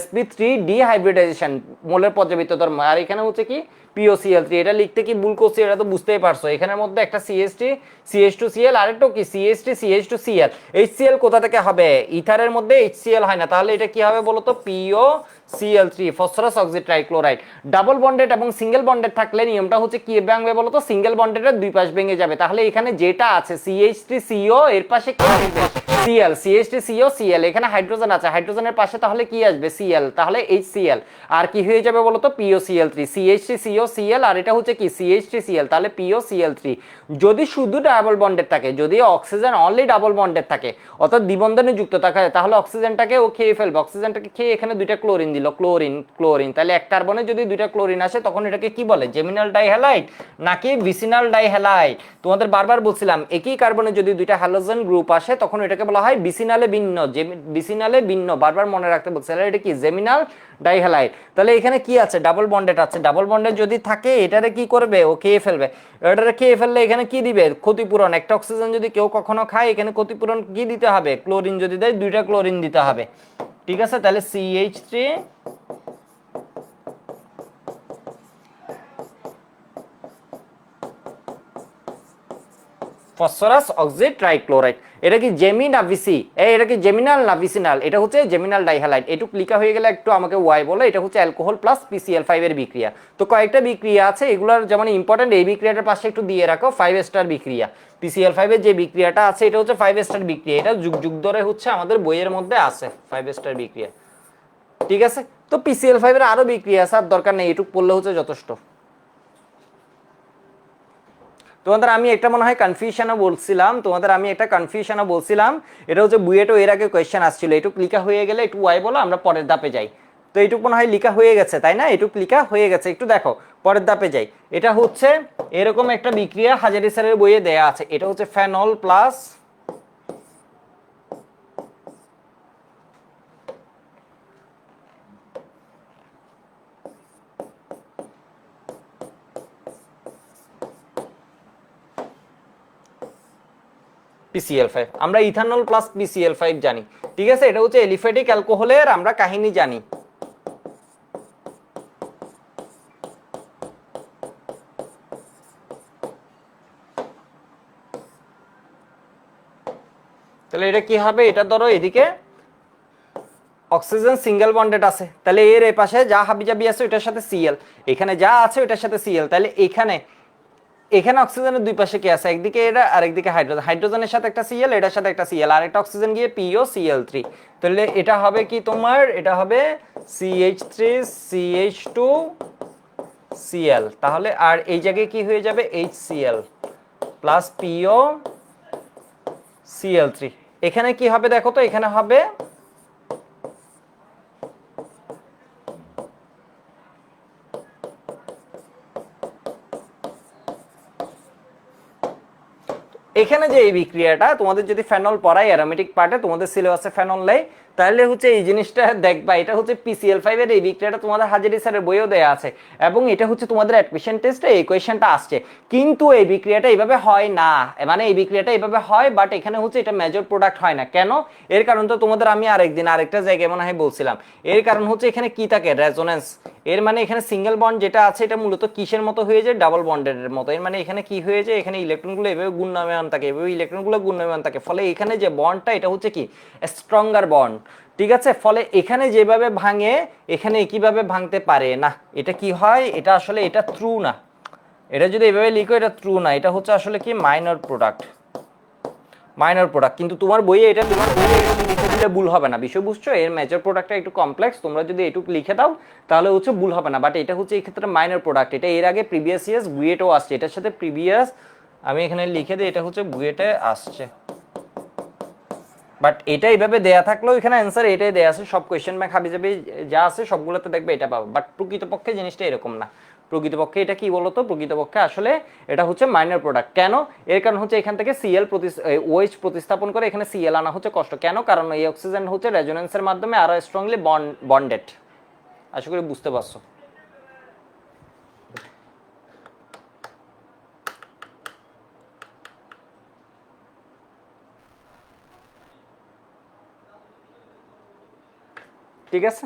sp3d হাইব্রিডাইজেশন, মোলের পর্যাবৃত্ত ধর্ম। আর এখানে হচ্ছে কি POCl3। এটা লিখতে কি ভুল করছি এটা তো বুঝতেই পারছো, এখানের মধ্যে একটা CH3 CH2Cl আরেকটা কি CH3 CH2Cl। HCl কোথা থেকে হবে? ইথারের মধ্যে HCl হয় না, তাহলে এটা কি হবে বলো তো? POCl3 phosphorus oxide trichloride. Double bonded এবং সিঙ্গেল বন্ডেড থাকলে নিয়মটা হচ্ছে কি ভাঙবে বলো তো? সিঙ্গেল বন্ডেডের দুই পাশ ভেঙে যাবে, তাহলে এখানে যেটা আছে CH3CO এর পাশে কি আসবে? Cl, CH3CO Cl, এখানে হাইড্রোজেন আছে, হাইড্রোজেনের পাশে তাহলে কি আসবে? Cl, তাহলে HCl। আর কি হয়ে যাবে বলো তো? POCl3। CH3CO Cl আর এটা হচ্ছে কি CH3Cl, তাহলে POCl3। যদি শুধু ডাবল বন্ডেড থাকে, যদি অক্সিজেন অনলি ডাবল বন্ডেড থাকে অর্থাৎ দ্বিবন্ধনে যুক্ত থাকে তাহলে অক্সিজেনটাকে ও খেয়ে ফেলবে, অক্সিজেনটাকে খেয়ে এখানে দুইটা ক্লোরিন দিল, ক্লোরিন ক্লোরিন, তাহলে এক কার্বনে যদি দুইটা ক্লোরিন আসে তখন এটাকে কি বলে? জেমিনাল ডাইহ্যালাইড নাকি ভিসিনাল ডাইহ্যালাইড? তোমাদের বারবার বলছিলাম একই কার্বনে যদি দুইটা হ্যালোজেন গ্রুপ আসে তখন এটাকে বলা হয় ভিসিনালে ভিন্ন, ভিসিনালে ভিন্ন, বারবার মনে রাখতে বলছি। তাহলে এটা কি? জেমিনাল ডাইহ্যালাইড। তাহলে এখানে কি আছে? ডাবল বন্ডেড আছে, ডাবল বন্ডেড যদি থাকে এটারে কি করবে? ও খেয়ে ফেলবে। এটারে খেয়ে ফেললে এখানে কি দিবে? ক্ষতিপূরণ। একটা অক্সিজেন যদি কেউ কখনো খায় এখানে ক্ষতিপূরণ কি দিতে হবে? ক্লোরিন যদি দেয় দুইটা ক্লোরিন দিতে হবে, ঠিক আছে? তাহলে CH3 ফসফরাস অক্সিড ট্রাইক্লোরাইড। এটা কি জেমি না ভিসি? এটা কি জেমিনাল না ভিসিনাল? এটা হচ্ছে জেমিনাল ডাইহ্যালাইড। এটুক লিখা হয়ে গেলে একটু আমাকে ওয়াই বলে। এটা হচ্ছে অ্যালকোহল প্লাস PCl5 এর বিক্রিয়া। তো কয়েকটা বিক্রিয়া আছে এগুলোর যেমন ইম্পর্টেন্ট, এই বিক্রিয়াটার পাশে একটু দিয়ে রাখো 5 স্টার বিক্রিয়া। PCl5 এর যে বিক্রিয়াটা আছে এটা হচ্ছে 5 স্টার বিক্রিয়া, এটা যুগ যুগ ধরে হচ্ছে আমাদের বইয়ের মধ্যে আছে 5 স্টার বিক্রিয়া, ঠিক আছে? তো PCl5 এর আরো বিক্রিয়া আছে, আর দরকার নেই, এটুক পড়লে হচ্ছে যথেষ্ট। তোমাদের আমি একটা মনে হয় কনফিউশনও বলছিলাম, এটা হচ্ছে বুয়েটও এর আগে কোয়েশ্চেন আসছিল। এটুক লিখা হয়ে গেলে একটু ওয়াই বলো, আমরা পরের ধাপে যাই। তো এইটুক মনে হয় লিখা হয়ে গেছে তাই না? এটুক লিখা হয়ে গেছে, একটু দেখো পরের ধাপে যাই। এটা হচ্ছে এরকম একটা বিক্রিয়া হাজারি স্যারের বইয়ে দেয়া আছে, এটা হচ্ছে ফেনল প্লাস PCl5। আমরা ইথানল প্লাস PCl5 জানি, ঠিক আছে? এটা হচ্ছে এলিফ্যাটিক অ্যালকোহলের আমরা কাহিনী জানি। তাহলে এটা কি হবে? এটা ধরো এদিকে অক্সিজেন সিঙ্গেল বন্ডেড আছে, তাহলে এর এই পাশে যা হাবিজাবি আছে ওটার সাথে Cl, এখানে যা আছে ওটার সাথে Cl, তাহলে এখানে এখানে অক্সিজেনের দুই পাশে কি আছে? একদিকে এটা আর একদিকে হাইড্রোজেন, হাইড্রোজেনের সাথে একটা Cl, এটার সাথে একটা Cl, আর একটা অক্সিজেন গিয়ে POCl3। তাহলে এটা হবে কি তোমার? এটা হবে CH3CH2Cl, তাহলে আর এই জায়গায় কি হয়ে যাবে? HCl plus POCl3। এখানে কি হবে দেখো তো? এখানে হবে এখানে যে এই বিক্রিয়াটা তোমাদের যদি ফেনল পড়ায় অ্যারোমেটিক পার্টে তোমাদের সিলেবাসে ফেনল নেই, তাহলে হচ্ছে এই জিনিসটা দেখবা, এটা হচ্ছে PCl5 এর এই বিক্রিয়াটা তোমাদের হাজারি স্যারের বইও দেয়া আছে এবং এটা হচ্ছে তোমাদের অ্যাডমিশন টেস্টে এই কোয়েশ্চেনটা আসছে। কিন্তু এই বিক্রিয়াটা এইভাবে হয় না, মানে এই বিক্রিয়াটা এইভাবে হয় বাট এখানে হচ্ছে এটা মেজর প্রোডাক্ট হয় না। কেন? এর কারণ তো তোমাদের আমি আরেকদিন আরেকটা জায়গায় মনে হয় বলছিলাম। এর কারণ হচ্ছে এখানে কি থাকে, রেজোনেন্স। এর মানে এখানে সিঙ্গেল বন্ড যেটা আছে এটা মূলত কিসের মতো হয়ে যায়, ডাবল বন্ডের মতো। এর মানে এখানে কি হয়ে যায়, এখানে ইলেকট্রনগুলো এভাবে ঘূর্ণায়মান থাকে, এভাবে ইলেকট্রনগুলো ঘূর্ণায়মান থাকে, ফলে এখানে যে বন্ডটা এটা হচ্ছে কি স্ট্রঙ্গার বন্ড, ঠিক আছে। ফলে এখানে যেভাবে ভাঙে এখানে একইভাবে ভাঙতে পারে না। এটা কি হয়, এটা আসলে এটা ট্রু না। এটা যদি এভাবে লিখো এটা ট্রু না, এটা হচ্ছে আসলে কি মাইনর প্রোডাক্ট, মাইনর প্রোডাক্ট। কিন্তু তোমার বইয়ে এটা লিখে দিলে ভুল হবে না, বিষয় বুঝছো। এর মেজর প্রোডাক্টটা একটু কমপ্লেক্স, তোমরা যদি এটুকু লিখে দাও তাহলে হচ্ছে ভুল হবে না। বাট এটা হচ্ছে এই ক্ষেত্রে মাইনর প্রোডাক্ট। এটা এর আগে প্রিভিয়াস ইয়ার্স বুয়েটও আসছে, এটার সাথে প্রিভিয়াস আমি এখানে লিখে দিই, এটা হচ্ছে বুয়েটে আসছে। বাট এটা এইভাবে দেয়া থাকলেও এখানে অ্যান্সার এটাই দেয়া আছে, সব কোয়েশ্চেন ব্যাংক হাবিজাবি যা আছে সবগুলোতে দেখবে এটা পাবে। বাট প্রকৃতপক্ষে জিনিসটা এরকম না। প্রকৃতপক্ষে এটা কি বলতো, প্রকৃতপক্ষে আসলে এটা হচ্ছে মাইনর প্রোডাক্ট। কেন? এর কারণ হচ্ছে এখান থেকে সিএল ওএইচ প্রতিস্থাপন করে এখানে সিএল আনা হচ্ছে কষ্ট। কেন? কারণ এই অক্সিজেন হচ্ছে রেজোনেন্সের মাধ্যমে আরো স্ট্রংলি বন্ডেড। আশা করি বুঝতে পারছো। ঠিক আছে।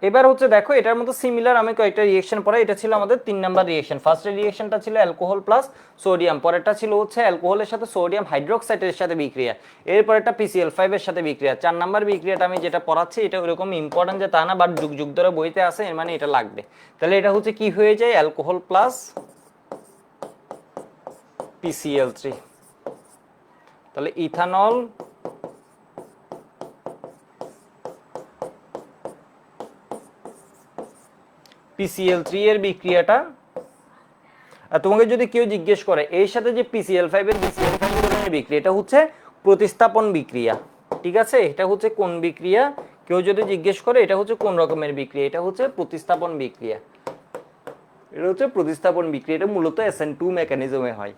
এবার হচ্ছে দেখো এটার মতো সিমিলার আমি কয়েকটা রিয়েকশন পরে, এটা ছিল আমাদের 3 নাম্বার রিয়েকশন। ফার্স্ট রিয়েকশনটা ছিল অ্যালকোহল প্লাস সোডিয়াম, পরেরটা ছিল হচ্ছে অ্যালকোহলের সাথে সোডিয়াম হাইড্রোক্সাইডের সাথে বিক্রিয়া, এরপরেরটা PCl5 এর সাথে বিক্রিয়া। 4 নাম্বার বিক্রিয়াটা আমি যেটা পড়াচ্ছি এটা ওরকম ইম্পর্টেন্ট যে তা না, বাট যুগ যুগ ধরে বইতে আছে, এর মানে এটা লাগবে। তাহলে এটা হচ্ছে কি হয়ে যায়, অ্যালকোহল প্লাস PCl3, তাহলে ইথানল PCl3 এর বিক্রিয়াটা। আর তোমাকে যদি কেউ জিজ্ঞেস করে এর সাথে যে PCl5 এর বিক্রিয়া, এটা হচ্ছে প্রতিস্থাপন বিক্রিয়া, ঠিক আছে। এটা হচ্ছে কোন বিক্রিয়া, কেউ যদি জিজ্ঞেস করে এটা হচ্ছে কোন রকমের বিক্রিয়া, এটা হচ্ছে প্রতিস্থাপন বিক্রিয়া। এটা হচ্ছে প্রতিস্থাপন বিক্রিয়া, এটা মূলত SN2 মেকানিজমে হয়।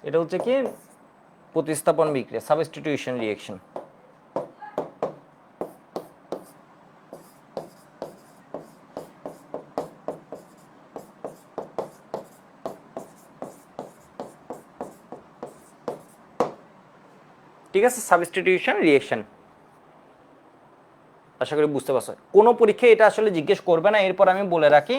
এটা হচ্ছে কি প্রতিস্থাপন বিক্রিয়া, সাবস্টিটিউশন রিঅ্যাকশন। ঠিক আছে, সাবস্টিটিউশন রিঅ্যাকশন। আশা করি বুঝতে পারছো। কোনো পরীক্ষায় এটা আসলে জিজ্ঞেস করবে না, এরপর আমি বলে রাখি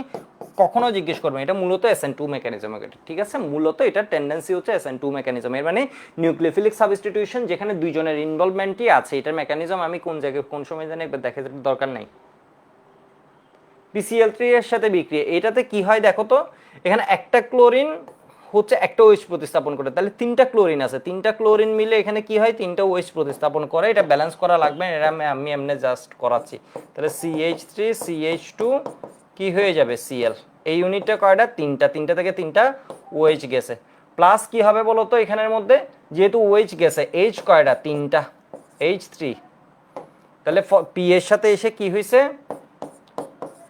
কখনো জিজ্ঞেস করবে। এটা মূলত SN2 মেকানিজম, ঠিক আছে। মূলত এটা টেন্ডেন্সি হচ্ছে SN2 মেকানিজম, এর মানে নিউক্লিওফিলিক সাবস্টিটিউশন, যেখানে দুইজনের ইনভলভমেন্টই আছে। এটার মেকানিজম আমি কোন জায়গায় কোন সময় জানি একবার দেখে দরকার নাই। PCl3 এর সাথে বিক্রিয়া, এটাতে কি হয় দেখো তো, এখানে একটা ক্লোরিন হচ্ছে একটা OH প্রতিস্থাপন করে, তাহলে 3টা ক্লোরিন আছে, 3টা ক্লোরিন মিলে এখানে কি হয় 3টা OH প্রতিস্থাপন করে। এটা ব্যালেন্স করা লাগবে, এটা আমি এমনি জাস্ট করাচ্ছি। তাহলে CH3 CH2 কি হয়ে যাবে Cl। এই ইউনিটটা কয়টা, 3টা, 3টা থেকে 3টা OH গেছে। প্লাস কি হবে বলো তো, এখানের মধ্যে যেহেতু OH গেছে, H কয়টা, 3টা, H3। তাহলে P এর সাথে এসে কি হয়েছে,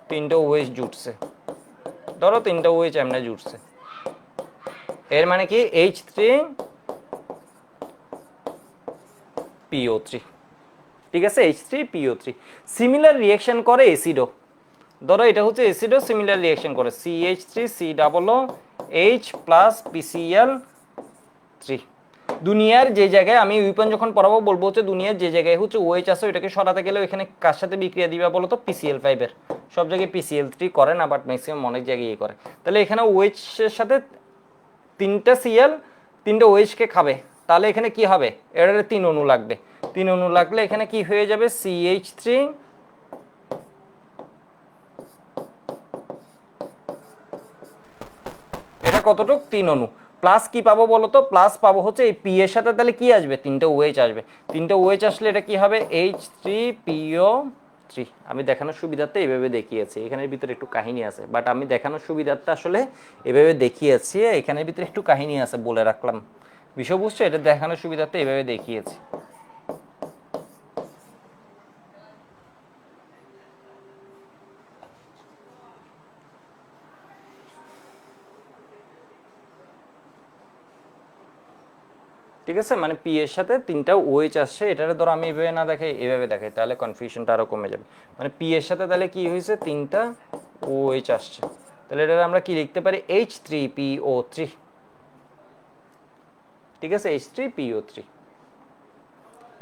3টা OH জুটছে। ধরো 3টা OH এমনি জুটছে, এর মানে কি H3PO3, ঠিক আছে, H3PO3। সিমিলার রিঅ্যাকশন করে অ্যাসিডও। ধরো এটা হচ্ছে অ্যাসিডও সিমিলার রিঅ্যাকশন করে, CH3COOH প্লাস PCl3। দুনিয়ার যে জায়গায় আমি উইপন যখন পড়াবো বলবো হচ্ছে দুনিয়ার যে জায়গায় হচ্ছে OH আছে ওইটাকে সরাতে গেলে এখানে কার সাথে বিক্রিয়া দিবা বলো তো, PCl5 এর। সব জায়গায় PCl3 করে না, বাট ম্যাক্সিমাম অনেক জায়গায় করে। তাহলে এখানে OH এর সাথে 3টা Cl 3টা OH কে খাবে, তাহলে এখানে কি হবে, এর 3 অণু লাগবে। 3 অণু লাগলে এখানে কি হয়ে যাবে, CH3, এটা কতটুক, 3 অণু। প্লাস কি পাবো বলো তো, প্লাস পাবো হচ্ছে এই পি এর সাথে তাহলে কি আসবে, 3টা OH আসবে। 3টা OH আসলে এটা কি হবে, H3PO3। আমি দেখানোর সুবিধার্থে এইভাবে দেখিয়েছি, এখানের ভিতরে একটু কাহিনী আছে, বাট আমি দেখানোর সুবিধার্থে আসলে এভাবে দেখিয়েছি, এখানের ভিতরে একটু কাহিনী আছে বলে রাখলাম। বিষয় বুঝছো? এটা দেখানোর সুবিধাতে এইভাবে দেখিয়েছি। ঠিক আছে, মানে পি এর সাথে 3টা ওএইচ আসছে, এটারে ধরো আমি এভাবে না দেখাই, এভাবে দেখাই, তাহলে কনফিউশনটা আরো কমে যাবে। মানে পি এর সাথে তাহলে কি হয়েছে, 3টা ওএইচ আসছে, তাহলে এটা আমরা কি লিখতে পারি, H3PO3। ঠিক আছে, H3PO3।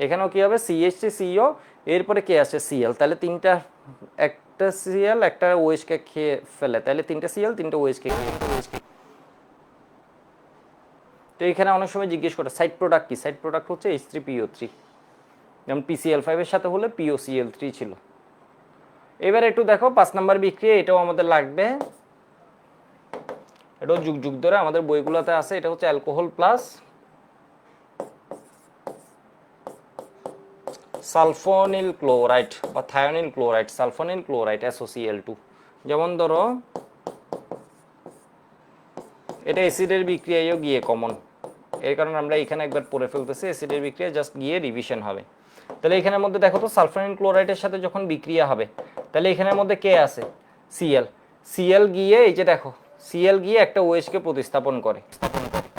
এখানেও কি হবে, CH3CO, এরপরে কে আসছে, Cl, তাহলে 3টা, একটা Cl একটা OH কে খেয়ে ফেলে, তাহলে 3টা Cl 3টা OH কে খেয়ে। তো এখানে অনেক সময় জিজ্ঞেস করে সাইড প্রোডাক্ট কি, সাইড প্রোডাক্ট হচ্ছে H3PO3, যেমন PCl5 এর সাথে হলে POCl3 ছিল। এবার একটু দেখো 5 নাম্বার বিক্রিয়া, এটাও আমাদের লাগবে, এটাও যুগ যুগ ধরে আমাদের বইগুলোতে আছে। এটা হচ্ছে অ্যালকোহল প্লাস সালফোনিল ক্লোরাইড বা থায়োনিল ক্লোরাইড, সালফোনিল ক্লোরাইড SOCl2। যেমন ধরো এটা অ্যাসিডের বিক্রিয়ায়ও গিয়ে কমন, এর কারণে আমরা এখানে একবার পড়ে ফেলতেছি, অ্যাসিডের বিক্রিয়া জাস্ট গিয়ে রিভিশন হবে। তাহলে এখানের মধ্যে দেখো তো সালফোনিল ক্লোরাইডের সাথে যখন বিক্রিয়া হবে, তাহলে এখানের মধ্যে কে আছে, Cl। Cl গিয়ে এই যে দেখো, Cl গিয়ে একটা OH কে প্রতিস্থাপন করে,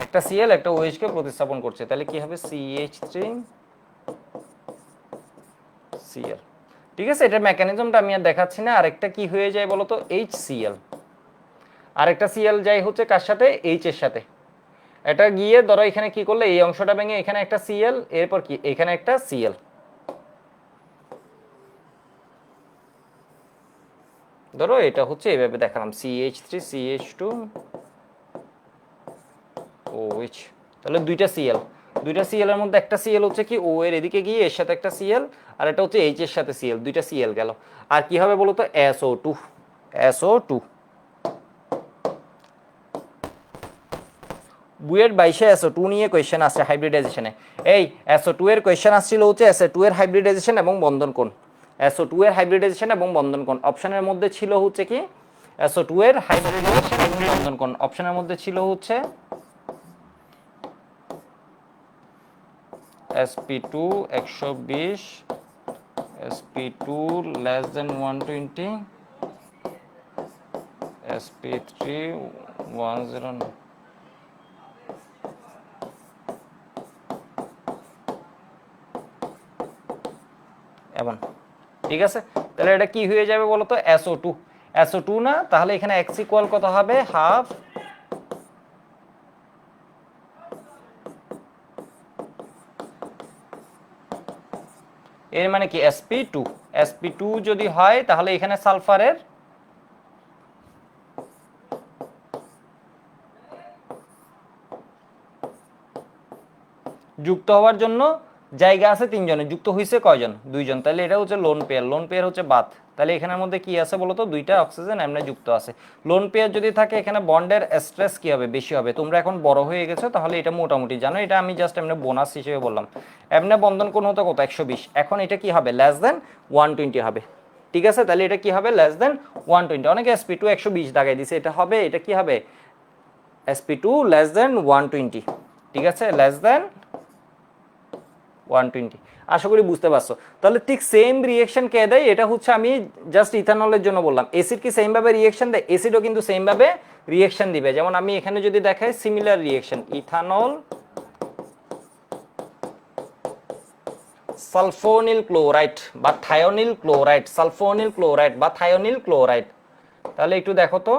একটা Cl একটা OH কে প্রতিস্থাপন করছে, তাহলে কি হবে, CH3Cl। ঠিক আছে, এটার মেকানিজমটা আমি আর দেখাচ্ছি না। আরেকটা কি হয়ে যায় বলো তো, HCl। আরেকটা Cl যায় হচ্ছে কার সাথে, H এর সাথে। এটা গিয়ে ধরো এখানে কি করলে, এই অংশটা ভেঙে এখানে একটা Cl, এরপর কি এখানে একটা Cl। ধরো এটা হচ্ছে এইভাবে দেখালাম, CH3CH2OH। তাহলে দুইটা Cl, দুইটা Cl এর মধ্যে একটা Cl হচ্ছে কি O এর এদিকে গিয়ে এর সাথে একটা Cl, আর এটা হচ্ছে H এর সাথে Cl, দুইটা Cl গেল। আর কি হবে বলো তো, SO2। বুয়েট 22-এ SO2 নিয়ে কোয়েশ্চেন আসছে হাইব্রিডাইজেশনে। এই SO2 এর কোয়েশ্চেন আসছিল হচ্ছে SO2 এর হাইব্রিডাইজেশন এবং বন্ধন কোণ, SO2 এর হাইব্রিডাইজেশন এবং বন্ধন কোণ। অপশনের মধ্যে ছিল হচ্ছে কি, SO2 এর হাইব্রিডাইজেশন এবং বন্ধন কোণ, অপশনের মধ্যে ছিল হচ্ছে sp2 120, sp2 less than 120, sp3 109। এমন, ঠিক আছে। তাহলে এটা কি হয়ে যাবে বলো তো, SO2 না, তাহলে এখানে x ইকুয়াল কত হবে, হাফ এর মানে কি sp2 যদি হয় তাহলে এখানে সালফারের যুক্ত হওয়ার জন্য জায়গা আছে 3জনের, যুক্ত হয়েছে কয়জন, 2জন, তাহলে এটা হচ্ছে লোন পেয়ার, লোন পেয়ার হচ্ছে বাত। তাহলে এখানের মধ্যে কি আছে বলতো, দুইটা অক্সিজেন এমনি যুক্ত আছে। লোন পেয়ার যদি থাকে এখানে বন্ডের স্ট্রেস কি হবে, বেশি হবে। তোমরা এখন বড় হয়ে গেছো তাহলে এটা মোটামুটি জানো, এটা আমি জাস্ট এমনি বোনাস হিসেবে বললাম। এমনি বন্ধন কোণ হতো কত, 120, এখন এটা কি হবে, লেস দেন 120 হবে। ঠিক আছে, তাহলে এটা কি হবে, লেস দেন 120। অনেকে sp2 120 দাগাই দিছে, এটা হবে, এটা কি হবে, sp2 লেস দেন 120। ঠিক আছে, লেস দেন 120। আশা করি বুঝতে পারছো। তাহলে ঠিক সেম রিয়েকশন কে দেয়, এটা হচ্ছে আমি জাস্ট ইথানলের জন্য বললাম। এসিড কি সেম ভাবে রিয়েকশন দেয়, এসিডও কিন্তু সেম ভাবে রিয়েকশন দিবে। যেমন আমি এখানে যদি দেখাই সিমিলার রিয়েকশন, ইথানল সালফোনিল ক্লোরাইড বা থায়োনিল ক্লোরাইড, সালফোনিল ক্লোরাইড বা থায়োনিল ক্লোরাইড, তাহলে একটু দেখো তো,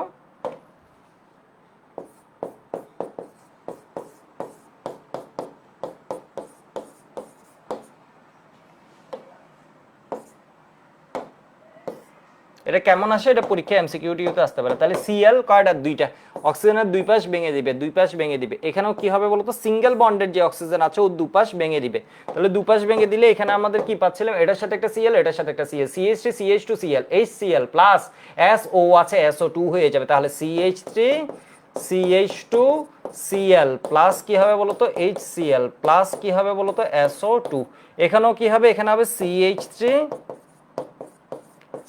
এটা কেমন আসে, এটা পরীক্ষা এমসিকিউটিতে আসতে পারে। তাহলে Cl কয়টা, দুইটা, অক্সিজেনের দুই পাশ ভেঙে দিবে, দুই পাশ ভেঙে দিবে। এখানেও কি হবে বলতো, সিঙ্গেল বন্ডের যে অক্সিজেন আছে ও দুপাশ ভেঙে দিবে। তাহলে দুপাশ ভেঙে দিলে এখানে আমাদের কি পাচ্ছিলাম, এটার সাথে একটা Cl, এটার সাথে একটা Cl, CH3 CH2 Cl, HCl plus SO আছে SO2 হয়ে যাবে। তাহলে CH3 CH2 Cl প্লাস কি হবে বলতো, HCl প্লাস কি হবে বলতো, SO2। এখানেও কি হবে, এখানে হবে CH3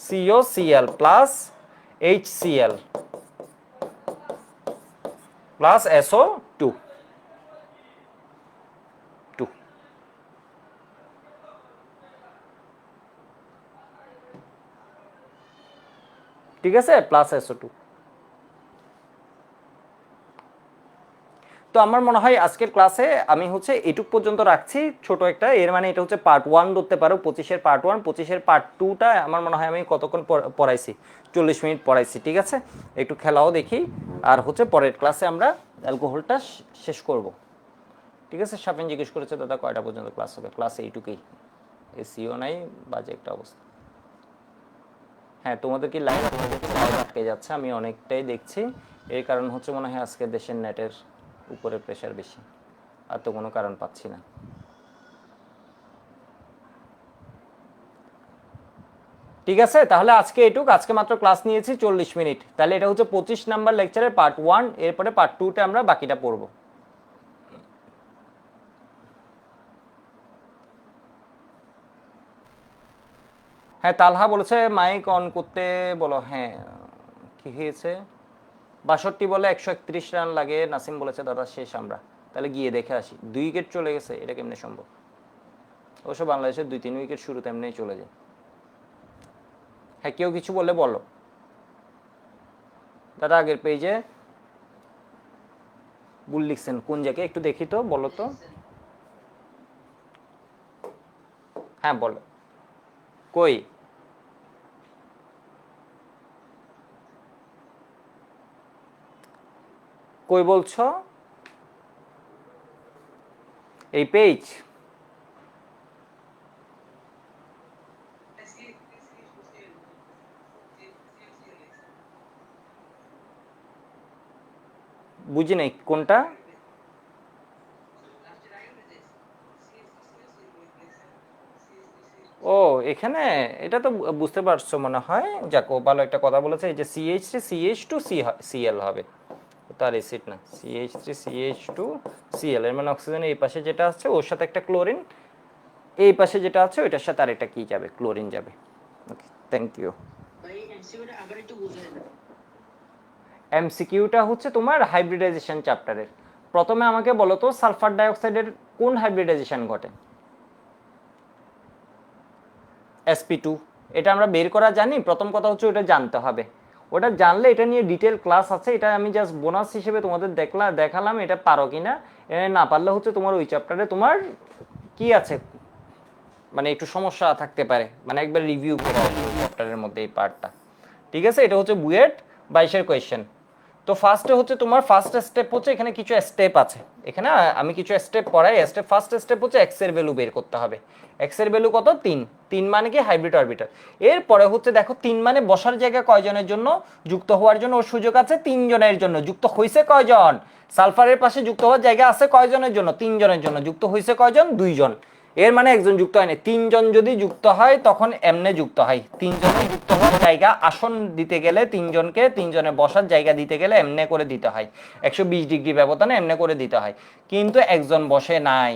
COCl plus HCl plus SO2। ঠিক আছে, প্লাস SO2। তো আমার মনে হয় আজকের ক্লাসে আমি হচ্ছে এটুক পর্যন্ত রাখছি, ছোট একটা, এর মানে এটা হচ্ছে পার্ট 1 ধরতে পারো, 25-এর পার্ট 1। 25-এর পার্ট 2টা আমার মনে হয় আমি কতক্ষণ পড়াইছি, 40 মিনিট পড়াইছি। ঠিক আছে, একটু খেলাও দেখি, আর হচ্ছে পরের ক্লাসে আমরা অ্যালকোহলটা শেষ করব। ঠিক আছে, সাফিন জিজ্ঞেস করেছে দাদা কয়টা পর্যন্ত ক্লাস হবে, ক্লাস এইটুকুই, এসিও নাই, বাজে একটা অবস্থা। হ্যাঁ, তোমাদের কি লাইভ আটকে যাচ্ছে, আমি অনেকটাই দেখছি। এর কারণ হচ্ছে মনে হয় আজকে দেশের নেটের উপরে প্রেশার বেশি, আর তো কোনো কারণ পাচ্ছি না। ঠিক আছে, তাহলে আজকে এটুক, আজকে মাত্র ক্লাস নিয়েছি 40 মিনিট, তাহলে এটা হচ্ছে 25 নাম্বার লেকচারের পার্ট 1, এরপরে পার্ট 2তে আমরা বাকিটা পড়বো। হ্যাঁ, তালহা বলেছে মাইক অন করতে বলো। হ্যাঁ, কি হয়েছে, 62 বলে 131 রান লাগে, নাসিম বলেছে দাদা শেষ আমরা, তাহলে গিয়ে দেখে আসি। 2 উইকেট চলে গেছে, এটা কেমনে সম্ভব? অবশ্য বাংলাদেশের 2-3 উইকেট শুরুতে এমনিই চলে যায়। হ্যাঁ, কেউ কিছু বললে বলো। দাদা আগের পেজে ভুল লিখছেন কোন জায়গায় একটু দেখি তো, বলো তো। হ্যাঁ বলো, কই কই বলছো এই পেজ? বুঝি নাই কোনটা। ও, এখানে এটা তো বুঝতে পারছো মনে হয়। যাকো, ভালো একটা কথা বলেছে, এই যে CH3 CH2 CL হবে, তার অ্যাসিড না। CH3 CH2 CL, এর মানে অক্সিজেন এই পাশে যেটা আছে ওর সাথে একটা ক্লোরিন, এই পাশে যেটা আছে ওইটার সাথে আরেকটা কি যাবে, ক্লোরিন যাবে। ওকে, থ্যাংক ইউ। MCQটা হচ্ছে তোমার হাইব্রিডাইজেশন চ্যাপ্টারের। প্রথমে আমাকে বলো তো সালফার ডাইঅক্সাইডের কোন হাইব্রিডাইজেশন ঘটে? sp2। এটা আমরা বের করা জানি, প্রথম কথা হচ্ছে ওটা জানতে হবে। ওটা জানলে এটা নিয়ে ডিটেল ক্লাস আছে, এটা আমি জাস্ট বোনাস হিসেবে তোমাদের দেখালাম, এটা পারো কিনা। না পারলে হচ্ছে তোমার ওই চ্যাপ্টারে তোমার কি আছে, মানে একটু সমস্যা থাকতে পারে, মানে একবার রিভিউ করে আসবে ওই চ্যাপ্টারের মধ্যে এই পার্টটা। ঠিক আছে, এটা হচ্ছে বুয়েট 22-এর কোয়েশ্চেন। তো ফার্স্টে হচ্ছে তোমার ফার্স্ট স্টেপ হচ্ছে, এখানে কিছু স্টেপ আছে, এখানে আমি কিছু স্টেপ পড়াই। ফার্স্ট স্টেপ হচ্ছে এক্স এর ভ্যালু বের করতে হবে। এক্স এর ভ্যালু কত? 3। 3 মানে কি হাইব্রিড অরবিটাল। এরপরে হচ্ছে দেখো 3 মানে বসার জায়গা কয়জনের জন্য যুক্ত হওয়ার জন্য ওর সুযোগ আছে? 3 জনের জন্য। যুক্ত হইছে কয়জন? সালফারের পাশে যুক্ত হওয়ার জায়গা আছে কয়জনের জন্য? 3 জনের জন্য। যুক্ত হইছে কয়জন? 2 জন। এর মানে একজন যুক্ত হয়নি, 3 জন যদি যুক্ত হয় তখন এমনে যুক্ত হয়। 3 জনের যুক্ত হওয়ার জায়গা, আসন দিতে গেলে 3 জনকে 3 জনের বসার জায়গা দিতে গেলে এমনে করে দিতে হয়, 120 ডিগ্রি ব্যবধানে এমনে করে দিতে হয়। কিন্তু একজন বসে নাই,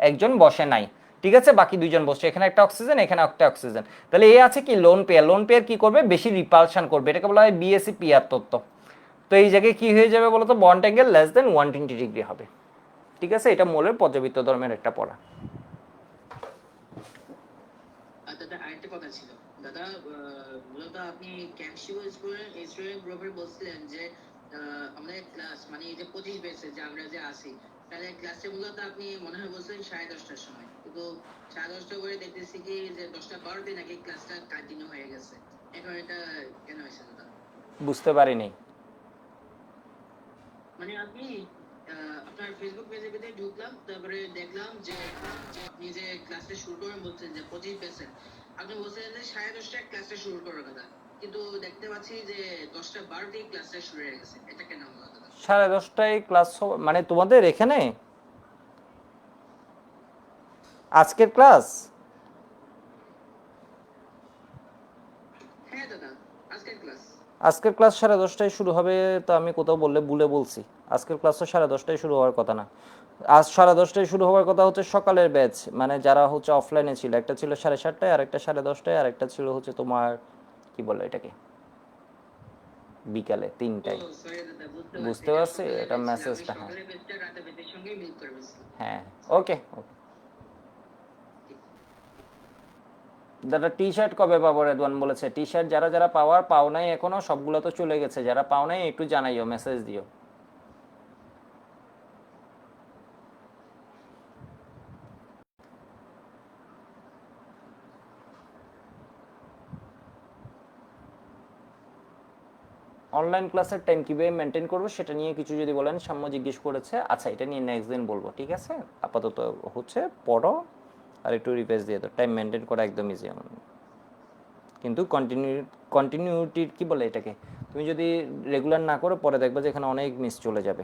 একজন বসে নাই। ঠিক আছে, বাকি 2 জন বসছে, এখানে একটা অক্সিজেন, এখানে একটা অক্সিজেন। তাহলে এ আছে কি লোন পেয়ার। লোন পেয়ার কি করবে? বেশি রিপালশন করবে, এটাকে বলা হয় বিএসসি পিয়ার তত্ত্ব। তো এই জায়গায় কি হয়ে যাবে বলতো? Bond angle less than 120 degree হবে। ঠিক আছে, এটা মোলের পর্যাবৃত্ত ধর্মের একটা পড়া। দাদা আরেকটা কথা ছিল দাদা, মূলত আপনি ক্যাপসিউল স্টুডেন্ট গ্রুপে বলছিলেন যে আমাদের ক্লাস মানে এই যে 25 বেসে যে আমরা যে আসি, তাহলে ক্লাসে মূলত আপনি মনে হয় বলছিলেন 10:30টার সময়, কিন্তু 10:30 করে দেখতেছি কি যে 10:12 নাকি ক্লাসটা কন্টিনিউ হয়ে গেছে। এখন এটা কেন হয়েছে দাদা? বুঝতে পারিনি। মানে আপনি আপনার ফেসবুক পেজে পেজে ঢুকলাম, তারপরে দেখলাম যে আপনি যে ক্লাসটা শুরু করেন বলছেন যে 25%, আপনি বলছেন যে 10:30টায় ক্লাসটা শুরু করার কথা, কিন্তু দেখতে পাচ্ছি যে 10:12 ক্লাসটা শুরু হয়ে গেছে। এটা কেন হলো দাদা? 10:30টায় ক্লাস মানে তোমাদের এখানে আজকের ক্লাস? হ্যাঁ দাদা, আজকের ক্লাস। আজকের ক্লাস 10:30টায় শুরু হবে, তো আমি কোথাও ভুলে বলছি। আজকের ক্লাস তো 10:30টায় শুরু হওয়ার কথা না। আজ 10:30টায় শুরু হওয়ার কথা হচ্ছে সকালের ব্যাচ, মানে যারা হচ্ছে অফলাইনে ছিল। একটা ছিল 7:30টায়, আর একটা 10:30টায়, আর একটা ছিল হচ্ছে তোমার কি বলে এটাকে, বিকালে 3টায়। বুঝতে পারছি, এটা মেসেজটা। হ্যাঁ হ্যাঁ, ওকে ওকে। দাদা টি শার্ট কবে পাবো রেদওয়ান বলেছে, টি শার্ট যারা যারা পাও নাই এখনো, সবগুলো তো চলে গেছে, যারা পাও নাই একটু জানাইও, মেসেজ দিও। অনলাইন ক্লাসের টাইম কীভাবে মেনটেন করবো সেটা নিয়ে কিছু যদি বলেন, সাম্য জিজ্ঞেস করেছে। আচ্ছা, এটা নিয়ে নেক্সট দিন বলবো, ঠিক আছে? আপাতত হচ্ছে পড়ো আর একটু রিভাইজ দিয়ে দাও, টাইম মেনটেন করা একদম ইজি আমার। কিন্তু কন্টিনিউটির কি বলে এটাকে, তুমি যদি রেগুলার না করো পরে দেখবে যে এখানে অনেক মিস চলে যাবে।